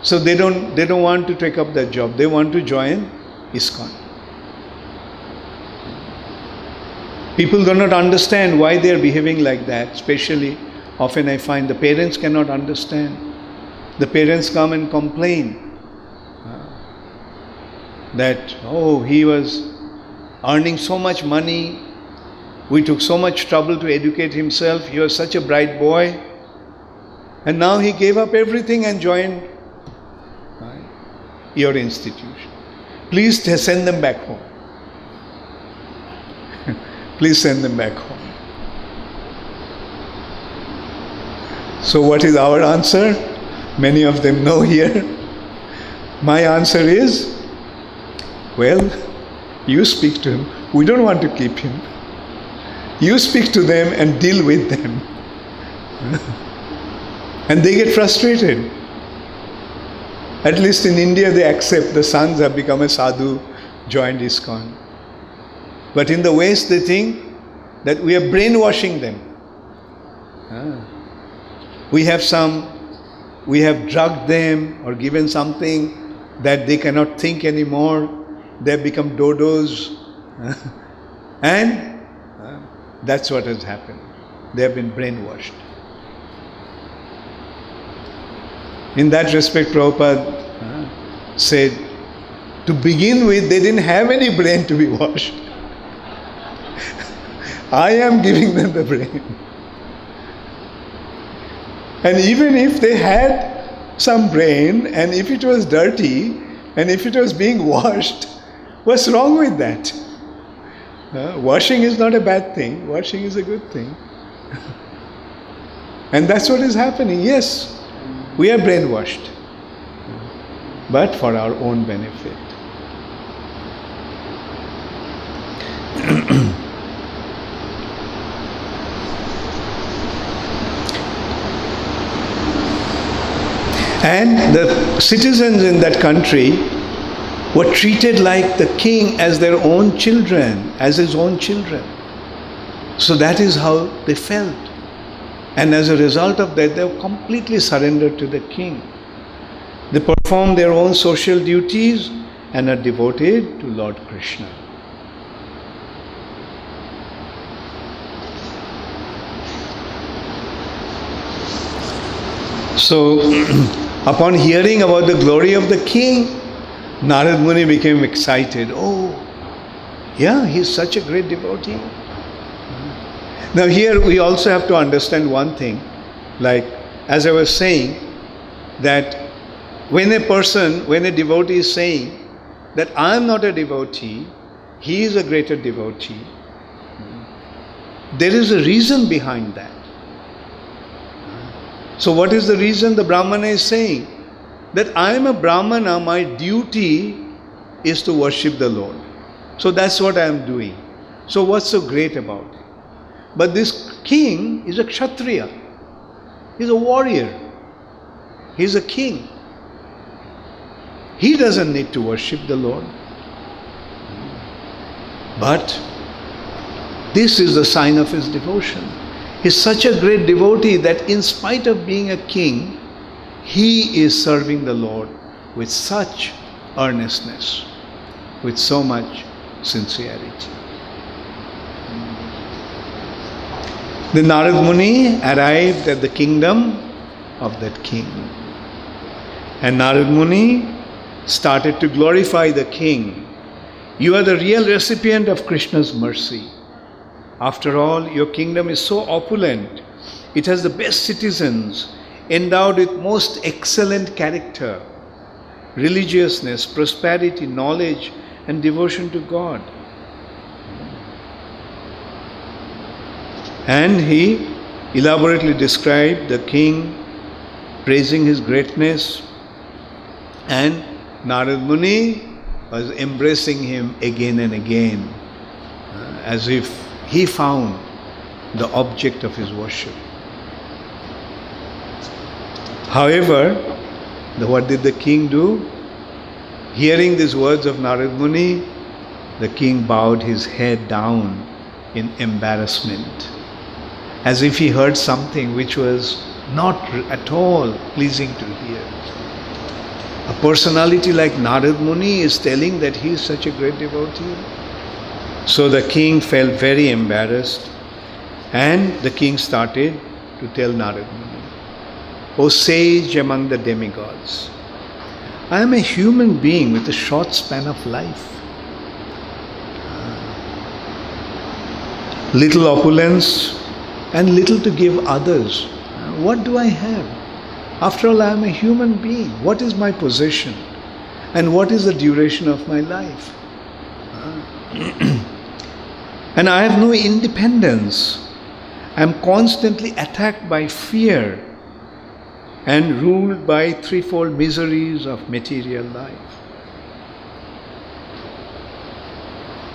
So they don't want to take up that job. They want to join ISKCON. People do not understand why they are behaving like that. Especially, often I find the parents cannot understand. The parents come and complain that, oh, he was earning so much money, we took so much trouble to educate himself, he was such a bright boy, and now he gave up everything and joined your institution. Please send them back home. Please send them back home. So what is our answer? Many of them know here. My answer is, well, you speak to him. We don't want to keep him. You speak to them and deal with them. And they get frustrated. At least in India they accept the sons have become a sadhu, joined ISKCON. But in the West they think that we are brainwashing them. We have drugged them or given something that they cannot think anymore. They have become dodos. And that's what has happened. They have been brainwashed. In that respect, Prabhupada said, to begin with, they didn't have any brain to be washed. I am giving them the brain. And even if they had some brain, and if it was dirty, and if it was being washed, what's wrong with that? Washing is not a bad thing. Washing is a good thing. And that's what is happening. Yes, we are brainwashed, but for our own benefit. And the citizens in that country were treated like the king as their own children, as his own children. So that is how they felt. And as a result of that, they were completely surrendered to the king. They perform their own social duties and are devoted to Lord Krishna. So, upon hearing about the glory of the king, Narad Muni became excited. Oh, yeah, he's such a great devotee. Now here we also have to understand one thing, like as I was saying, that when a devotee is saying that I am not a devotee, he is a greater devotee, there is a reason behind that. So what is the reason? The Brahmana is saying that I am a Brahmana, my duty is to worship the Lord. So that's what I am doing. So what's so great about it? But this king is a Kshatriya. He's a warrior. He's a king. He doesn't need to worship the Lord. But this is the sign of his devotion. He's such a great devotee that in spite of being a king, he is serving the Lord with such earnestness, with so much sincerity. The Narad Muni arrived at the kingdom of that king. And Narad Muni started to glorify the king. You are the real recipient of Krishna's mercy. After all, your kingdom is so opulent. It has the best citizens, endowed with most excellent character, religiousness, prosperity, knowledge, and devotion to God. And he elaborately described the king, praising his greatness, And Narad Muni was embracing him again and again, as if he found the object of his worship. However, what did the king do? Hearing these words of Narad Muni, the king bowed his head down in embarrassment, as if he heard something which was not at all pleasing to hear. A personality like Narad Muni is telling that he is such a great devotee. So the king felt very embarrassed, and the king started to tell Narad Muni, "O sage among the demigods, I am a human being with a short span of life. Little opulence and little to give others. What do I have? After all, I am a human being. What is my possession? And what is the duration of my life? And I have no independence. I am constantly attacked by fear and ruled by threefold miseries of material life.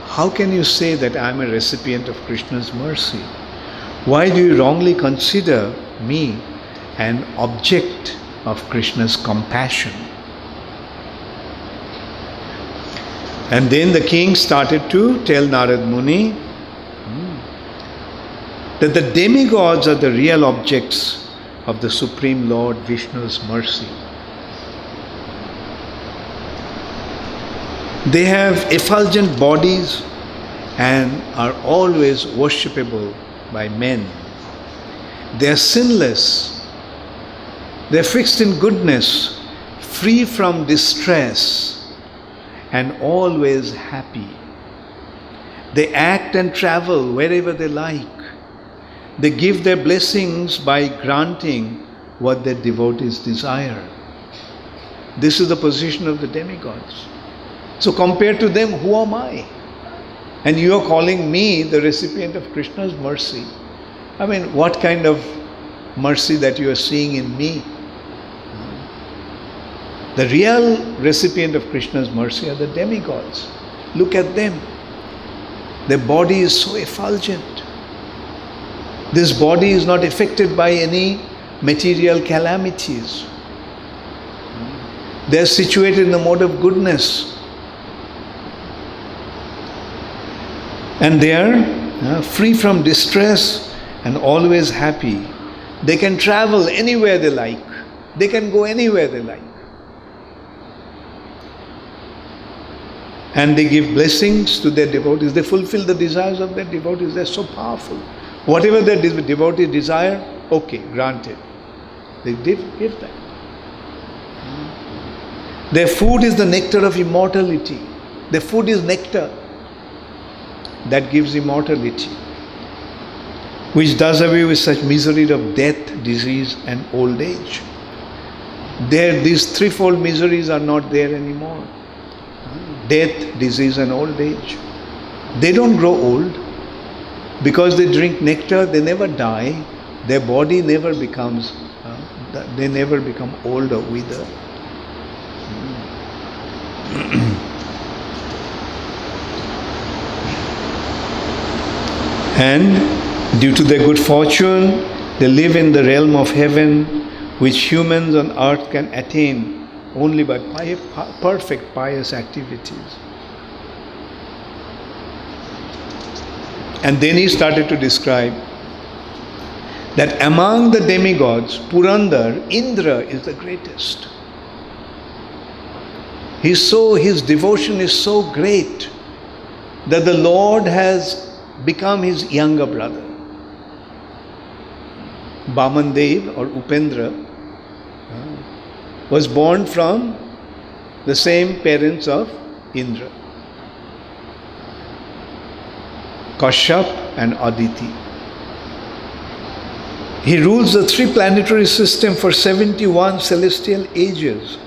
How can you say that I am a recipient of Krishna's mercy? Why do you wrongly consider me an object of Krishna's compassion?" And then the king started to tell Narad Muni that the demigods are the real objects of the Supreme Lord Vishnu's mercy. They have effulgent bodies and are always worshipable by men. They are sinless. They are fixed in goodness, free from distress, and always happy. They act and travel wherever they like. They give their blessings by granting what their devotees desire. This is the position of the demigods. So compared to them, who am I? And you are calling me the recipient of Krishna's mercy. I mean, what kind of mercy that you are seeing in me? The real recipient of Krishna's mercy are the demigods. Look at them. Their body is so effulgent. This body is not affected by any material calamities. They are situated in the mode of goodness. And they are free from distress and always happy. They can travel anywhere they like. They can go anywhere they like. And they give blessings to their devotees. They fulfill the desires of their devotees. They are so powerful. Whatever their devotees desire, okay, granted. They give that. Their food is the nectar of immortality. Their food is nectar that gives immortality, which does away with such misery of death, disease and old age. These threefold miseries are not there anymore. Death, disease and old age. They don't grow old. Because they drink nectar, they never die. Their body never becomes, they never become old or wither. And due to their good fortune, they live in the realm of heaven, which humans on earth can attain only by perfect pious activities. And then he started to describe that among the demigods, Purandar, Indra is the greatest. His devotion is so great that the Lord has become his younger brother. Bamandev or Upendra was born from the same parents of Indra, Kashyap and Aditi. He rules the three planetary system for 71 celestial ages,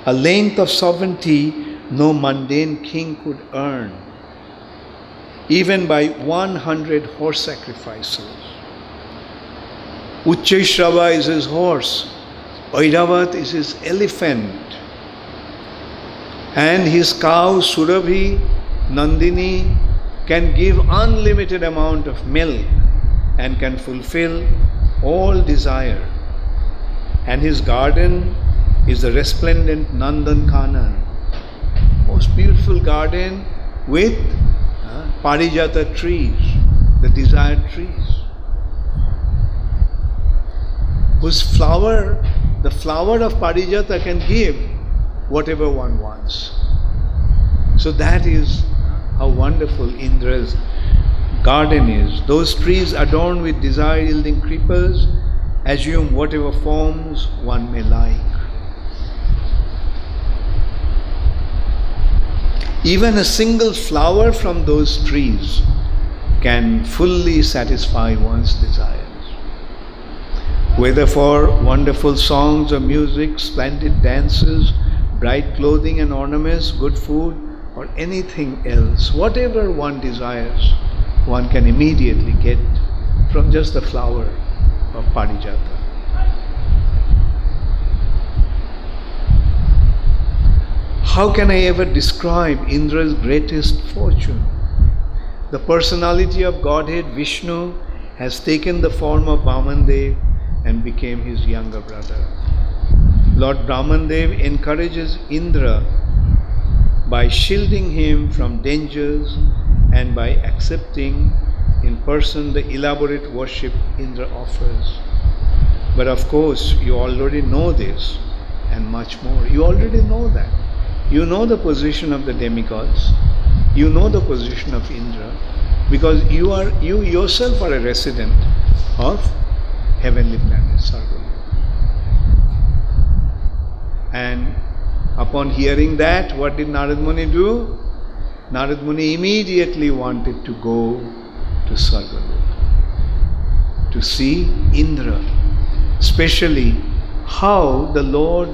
a length of sovereignty no mundane king could earn, even by 100 horse sacrifices. Uchchaishrava is his horse, Airavat is his elephant, And his cow Surabhi, Nandini, can give unlimited amount of milk and can fulfill all desire. And his garden is the resplendent Nandan Kanan, most beautiful garden with Parijata trees, the desired trees, whose flower, the flower of Parijata can give whatever one wants. So that is how wonderful Indra's garden is. Those trees adorned with desire-yielding creepers assume whatever forms one may like. Even a single flower from those trees can fully satisfy one's desires. Whether for wonderful songs or music, splendid dances, bright clothing and ornaments, good food, or anything else, whatever one desires, one can immediately get from just the flower of Parijata. How can I ever describe Indra's greatest fortune? The personality of Godhead Vishnu has taken the form of Vamandev and became his younger brother. Lord Brahmandev encourages Indra by shielding him from dangers and by accepting in person the elaborate worship Indra offers. But of course, you already know this and much more. You already know that. You know the position of the demigods. You know the position of Indra because you yourself are a resident of heavenly planet Sargaloka. And upon hearing that, what did Narad Muni do? Narad Muni immediately wanted to go to Sargaloka to see Indra, especially how the Lord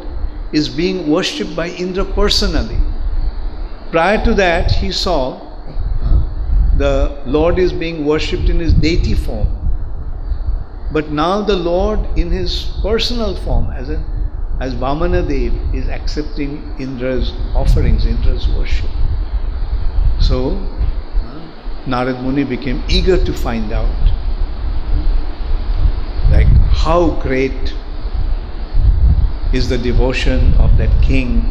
is being worshipped by Indra personally. Prior to that, he saw the Lord is being worshipped in his deity form. But now the Lord in his personal form as Vamanadev is accepting Indra's offerings, Indra's worship. So Narad Muni became eager to find out like how great is the devotion of that king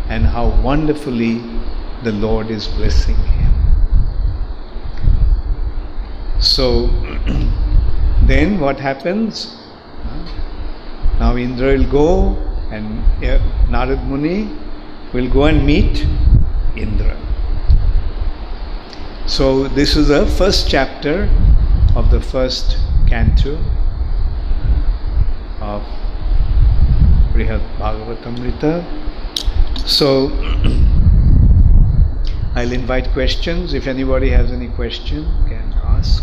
and how wonderfully the Lord is blessing him. So then what happens? Now Indra will go and Narad Muni will go and meet Indra. So this is the first chapter of the first canto of Brihad Bhagavatamritam. So I'll invite questions. If anybody has any question, can ask.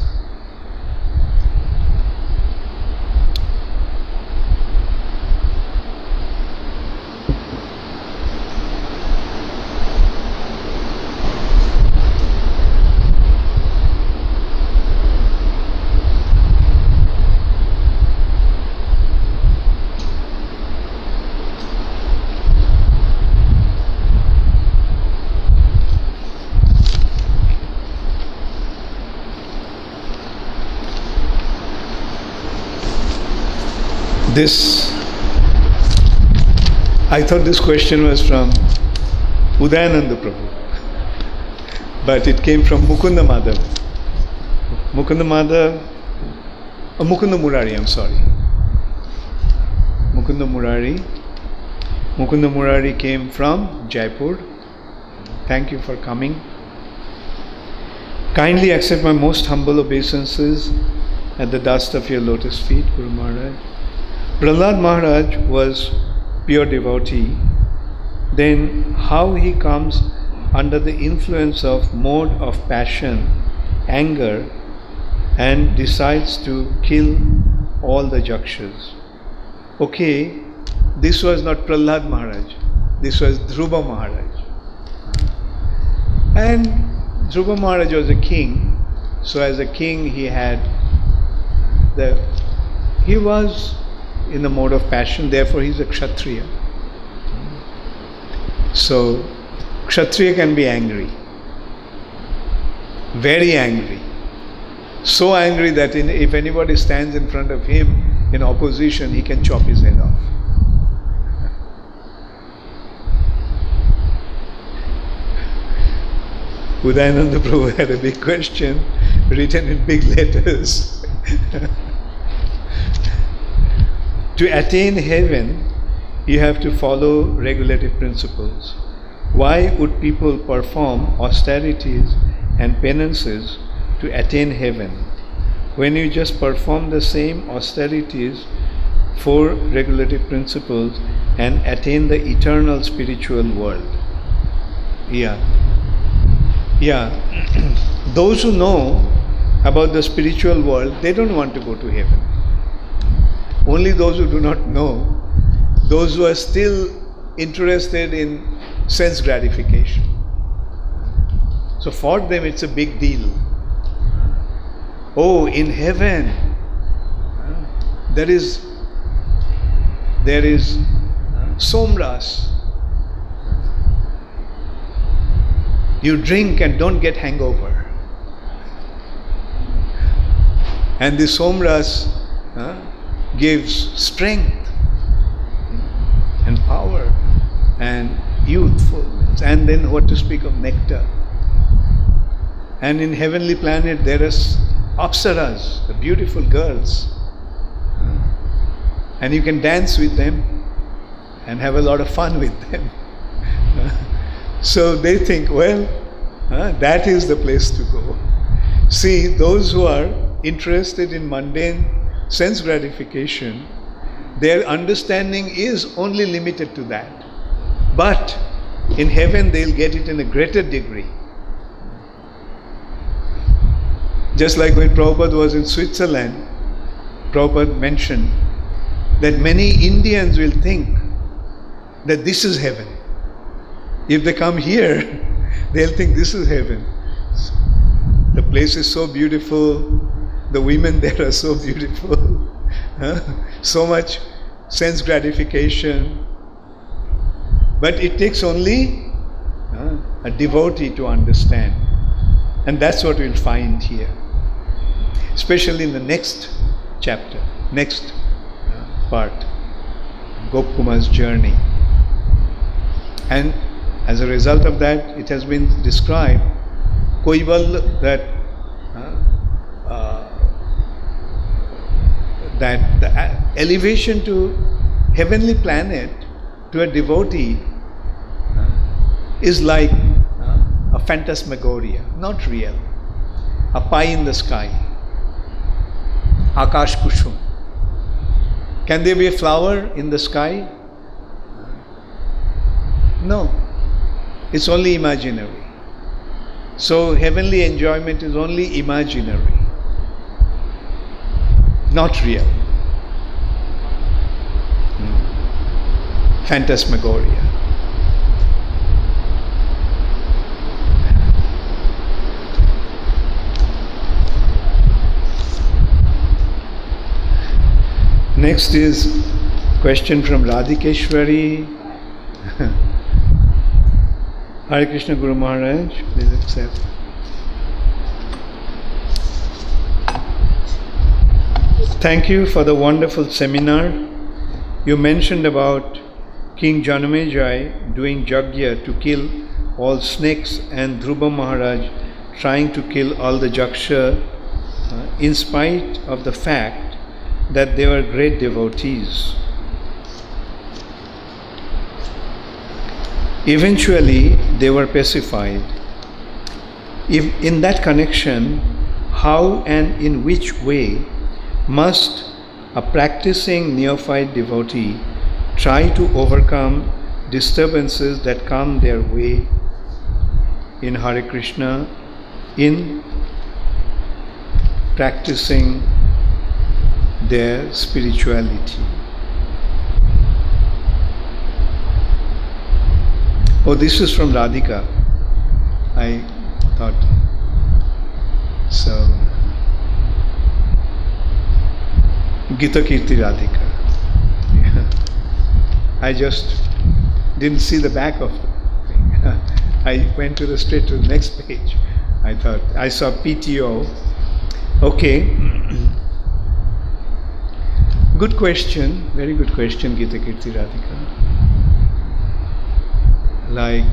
I thought this question was from Udayananda Prabhu, but it came from Mukunda Madhav. Mukunda Murari, I'm sorry. Mukunda Murari came from Jaipur. Thank you for coming. Kindly accept my most humble obeisances at the dust of your lotus feet, Guru Maharaj. Prahlad Maharaj was pure devotee. Then how he comes under the influence of mode of passion, anger, and decides to kill all the Jakshas. Okay, this was not Prahlad Maharaj, this was Dhruva Maharaj. And Dhruva Maharaj was a king, so as a king he was in the mode of passion, therefore he is a Kshatriya. So Kshatriya can be angry, very angry, so angry that if anybody stands in front of him in opposition, he can chop his head off. Udayananda Prabhu had a big question written in big letters. To attain heaven, you have to follow regulative principles. Why would people perform austerities and penances to attain heaven when you just perform the same austerities for regulative principles and attain the eternal spiritual world? Yeah. Those who know about the spiritual world, they don't want to go to heaven. Only those who do not know, those who are still interested in sense gratification. So for them it's a big deal. Oh, in heaven there is somras. You drink and don't get hangover. And the somras gives strength and power and youthfulness. And then what to speak of nectar. And in heavenly planet there are apsaras, the beautiful girls. And you can dance with them and have a lot of fun with them. So they think, well, that is the place to go. See, those who are interested in mundane sense gratification, their understanding is only limited to that. But in heaven they'll get it in a greater degree. Just like when Prabhupada was in Switzerland, Prabhupada mentioned that many Indians will think that this is heaven. If they come here, they'll think this is heaven. The place is so beautiful, the women there are so beautiful, so much sense gratification. But it takes only a devotee to understand. And that's what we'll find here. Especially in the next chapter, next part, Gopkumar's journey. And as a result of that, it has been described, Koival, that the elevation to heavenly planet to a devotee is like a phantasmagoria, not real. A pie in the sky, Akash Kushum. Can there be a flower in the sky? No, it's only imaginary. So heavenly enjoyment is only imaginary, not real. Phantasmagoria. Next is question from Radhikeshwari. Hare Krishna Guru Maharaj, please accept. Thank you for the wonderful seminar. You mentioned about King Janamejaya doing Yajna to kill all snakes and Dhruva Maharaj trying to kill all the Jaksha in spite of the fact that they were great devotees. Eventually, they were pacified. If in that connection, how and in which way must a practicing neophyte devotee try to overcome disturbances that come their way in Hare Krishna in practicing their spirituality? Oh, this is from Radhika. I thought so. Gita Kirti Radhika. Yeah. I just didn't see the back of the thing. I went straight to the next page. I thought, I saw PTO. Okay. Good question, very good question, Gita Kirti Radhika. Like,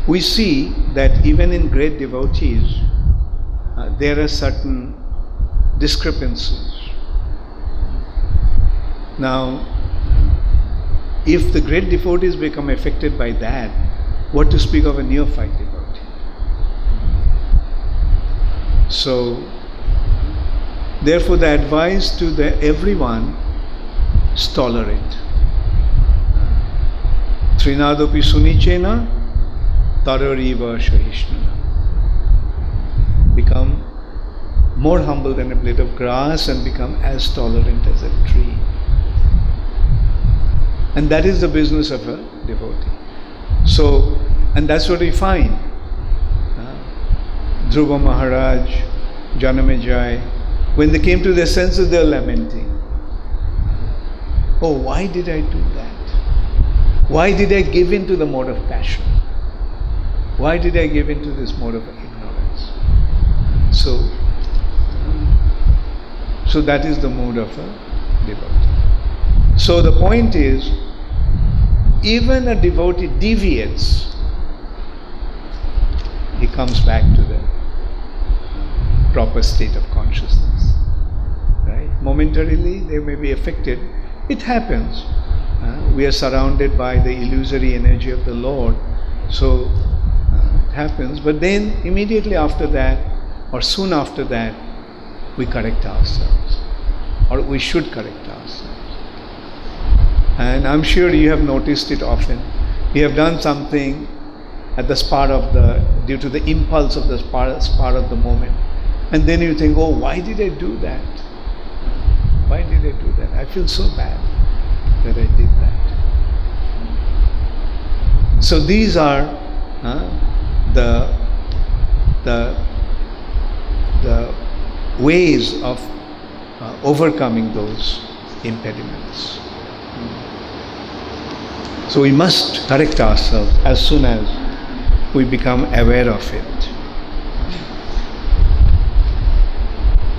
we see that even in great devotees, there are certain discrepancies. Now, if the great devotees become affected by that, what to speak of a neophyte devotee? So, therefore, the advice to everyone is tolerate. Trinadopi sunichena tarariva shahishnana. Become more humble than a blade of grass and become as tolerant as a tree. And that is the business of a devotee. So, and that's what we find. Dhruva Maharaj, Janamejai, when they came to their senses, they were lamenting. Oh, why did I do that? Why did I give in to the mode of passion? Why did I give in to this mode of ignorance? So that is the mood of a devotee. So the point is, even a devotee deviates, he comes back to the proper state of consciousness. Right? Momentarily they may be affected. It happens. We are surrounded by the illusory energy of the Lord. So it happens. But then immediately after that, or soon after that, we correct ourselves. Or we should correct ourselves. And I'm sure you have noticed it often. You have done something at the spur of due to the impulse of the spur of the moment. And then you think, oh, why did I do that? Why did I do that? I feel so bad that I did that. So these are the ways of overcoming those impediments. So we must correct ourselves as soon as we become aware of it.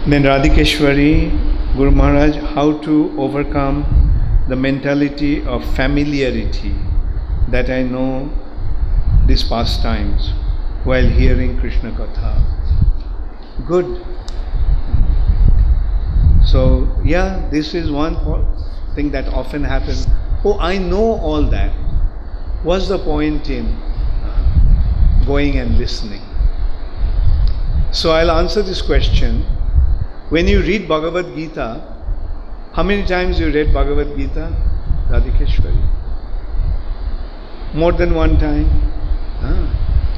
Then Radhikeshwari, Guru Maharaj, how to overcome the mentality of familiarity that I know these pastimes while hearing Krishna Katha. Good. So, yeah, this is one thing that often happens. Oh, I know all that. What's the point in going and listening? So I'll answer this question. When you read Bhagavad Gita, how many times you read Bhagavad Gita, Radhikeshwari? More than one time?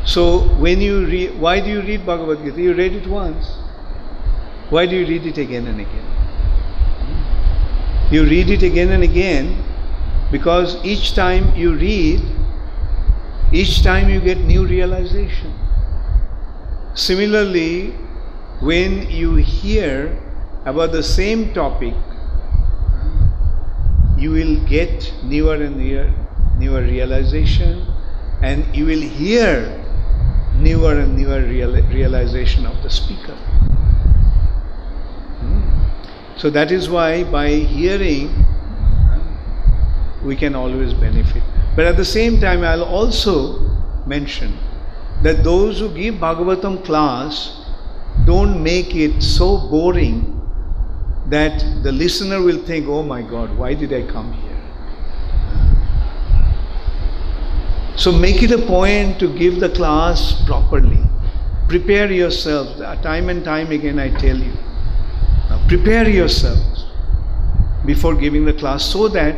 So when you read, why do you read Bhagavad Gita? You read it once. Why do you read it again and again? You read it again and again because each time you read, each time you get new realization. Similarly, when you hear about the same topic, you will get newer and newer realization, and you will hear newer and newer realization of the speaker. So that is why by hearing we can always benefit. But at the same time, I'll also mention that those who give Bhagavatam class don't make it so boring that the listener will think, oh my God, why did I come here? So make it a point to give the class properly. Prepare yourself. Time and time again I tell you. Prepare yourselves before giving the class so that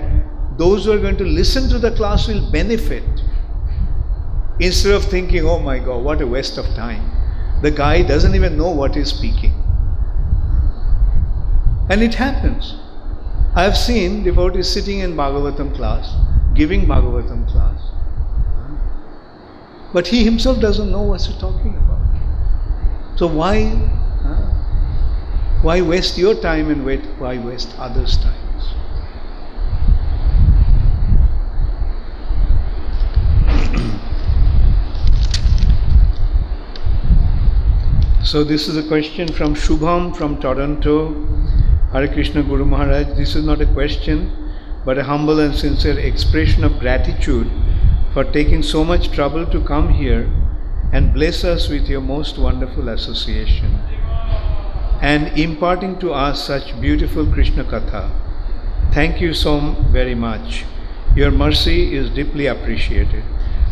those who are going to listen to the class will benefit. Instead of thinking, oh my God, what a waste of time. The guy doesn't even know what he's speaking. And it happens. I have seen devotees sitting in Bhagavatam class, giving Bhagavatam class. But he himself doesn't know what he's talking about. So why waste your time and why waste others' times? So this is a question from Shubham from Toronto. Hare Krishna Guru Maharaj, this is not a question, but a humble and sincere expression of gratitude for taking so much trouble to come here and bless us with your most wonderful association and imparting to us such beautiful Krishna Katha. Thank you so very much. Your mercy is deeply appreciated.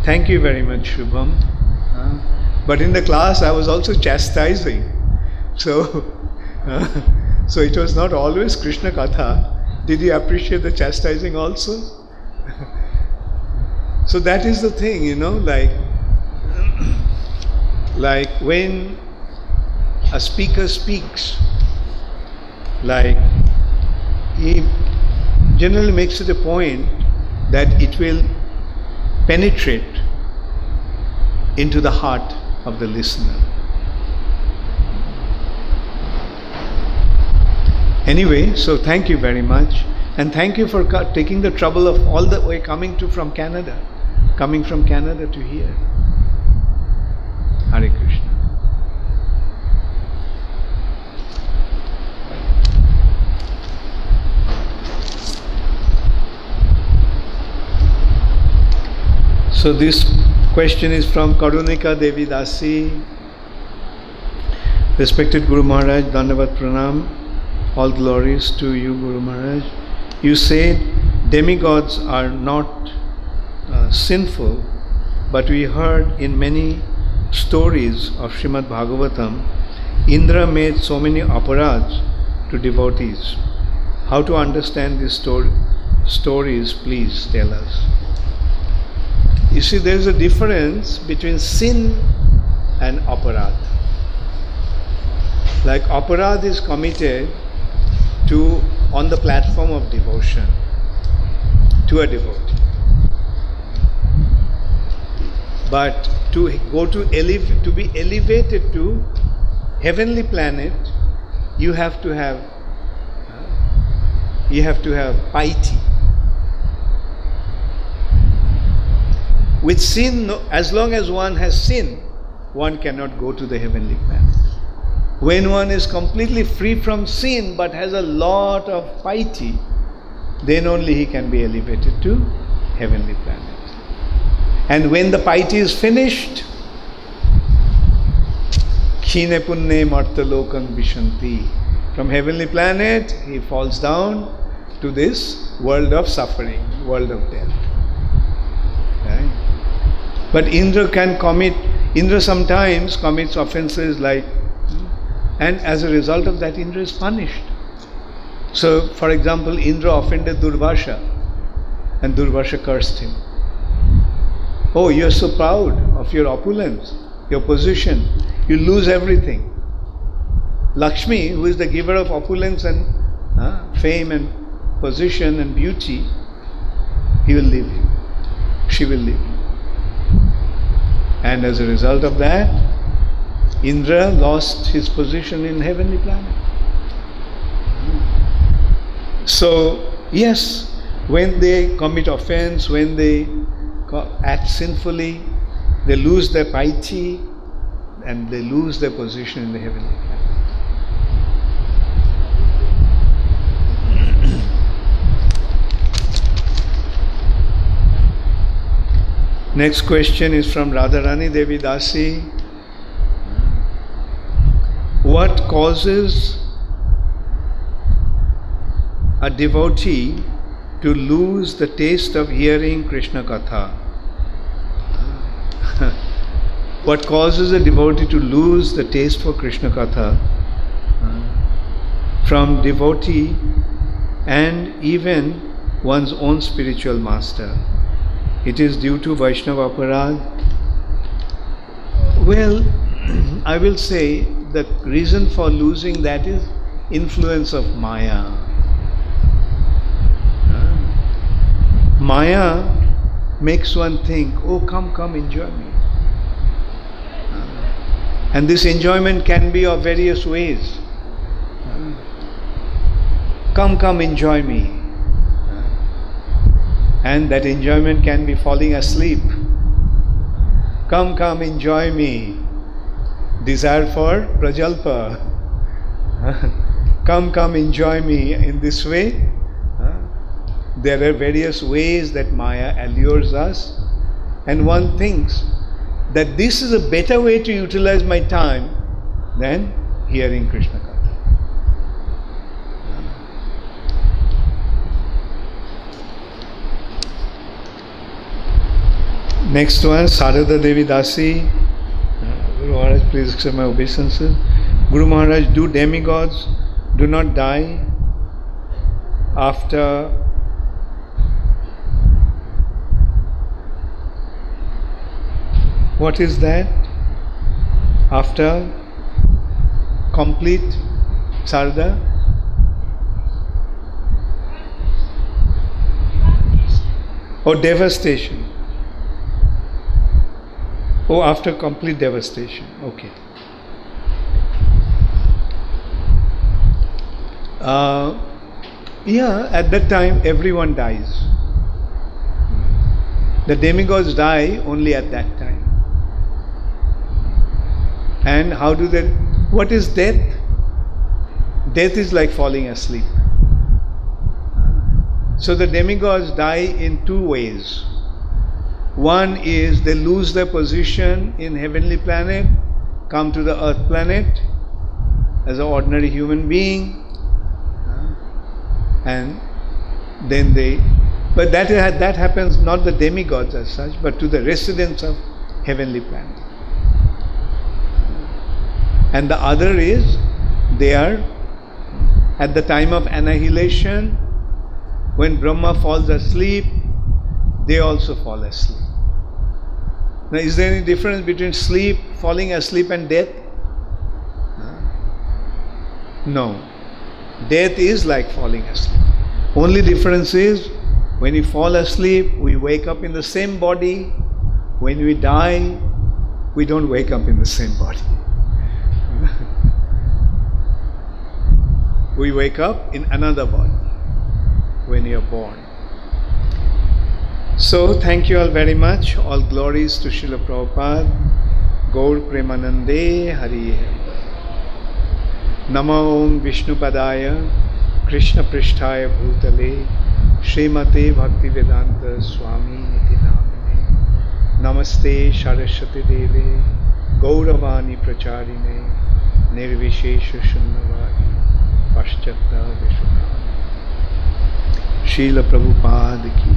Thank you very much, Shubham. But in the class I was also chastising. So it was not always Krishna Katha. Did you appreciate the chastising also? So that is the thing, like when a speaker speaks, like he generally makes it a point that it will penetrate into the heart of the listener. Anyway, so thank you very much, and thank you for taking the trouble of all the way coming from Canada to here. Hare Krishna. So this question is from Karunika Devi Dasi. Respected Guru Maharaj, Dandavat Pranam. All glories to you, Guru Maharaj. You said demigods are not sinful, but we heard in many stories of Srimad Bhagavatam, Indra made so many aparadhs to devotees. How to understand these stories, please tell us. You see, there is a difference between sin and aparadh. Like aparadh is committed on the platform of devotion to a devotee. But to be elevated to heavenly planet, you have to have piety. With sin, as long as one has sin, one cannot go to the heavenly planet. When one is completely free from sin but has a lot of piety, then only he can be elevated to heavenly planet. And when the piety is finished, Khine punne marta lokam vishanti. From heavenly planet, he falls down to this world of suffering, world of death. Right? But Indra sometimes commits offenses and as a result of that, Indra is punished. So, for example, Indra offended Durvasha, and Durvasha cursed him. Oh, you are so proud of your opulence, your position, you lose everything. Lakshmi, who is the giver of opulence and fame and position and beauty, he will leave you. She will leave you. And as a result of that, Indra lost his position in heavenly planet. So, yes, when they commit offense, when they act sinfully, they lose their piety and they lose their position in the heavenly planet. Next question is from Radharani Devi Dasi. What causes a devotee to lose the taste of hearing Krishna Katha? What causes a devotee to lose the taste for Krishna Katha from devotee and even one's own spiritual master? It is due to Vaishnava aparadh. Well, I will say the reason for losing that is influence of Maya. Maya makes one think, oh, come, enjoy me. And this enjoyment can be of various ways. Come, enjoy me. And that enjoyment can be falling asleep. Come, enjoy me. desire for prajalpa. Come, enjoy me in this way. There are various ways that Maya allures us, and one thinks that this is a better way to utilize my time than hearing Krishna Katha. Next one, Sarada Devi Dasi. Guru Maharaj, please accept my obeisances. Guru Maharaj, do demigods do not die after what is that? After complete Sarada? Or devastation? Oh, after complete devastation. Okay. Yeah, at that time everyone dies. The demigods die only at that time. And how do they? What is death? Death is like falling asleep. So the demigods die in two ways. One is they lose their position in heavenly planet, come to the earth planet as an ordinary human being, and then they. But that happens not the demigods as such, but to the residents of heavenly planet. And the other is they are at the time of annihilation, when Brahma falls asleep, they also fall asleep. Now, is there any difference between sleep, falling asleep, and death? No. Death is like falling asleep. Only difference is when we fall asleep, we wake up in the same body. When we die, we don't wake up in the same body. We wake up in another body when you are born. So, thank you all very much. All glories to Srila Prabhupada. Gaur Premanande Hari. Namo Om Vishnupadaya Krishna Prishtaya Bhutale Srimate Bhaktivedanta Swami Niti Namine. Namaste Saraswati Deve Gauravani Pracharine Nirvishesha Shunnavadi Paschata Vishukam. Srila Prabhupada ki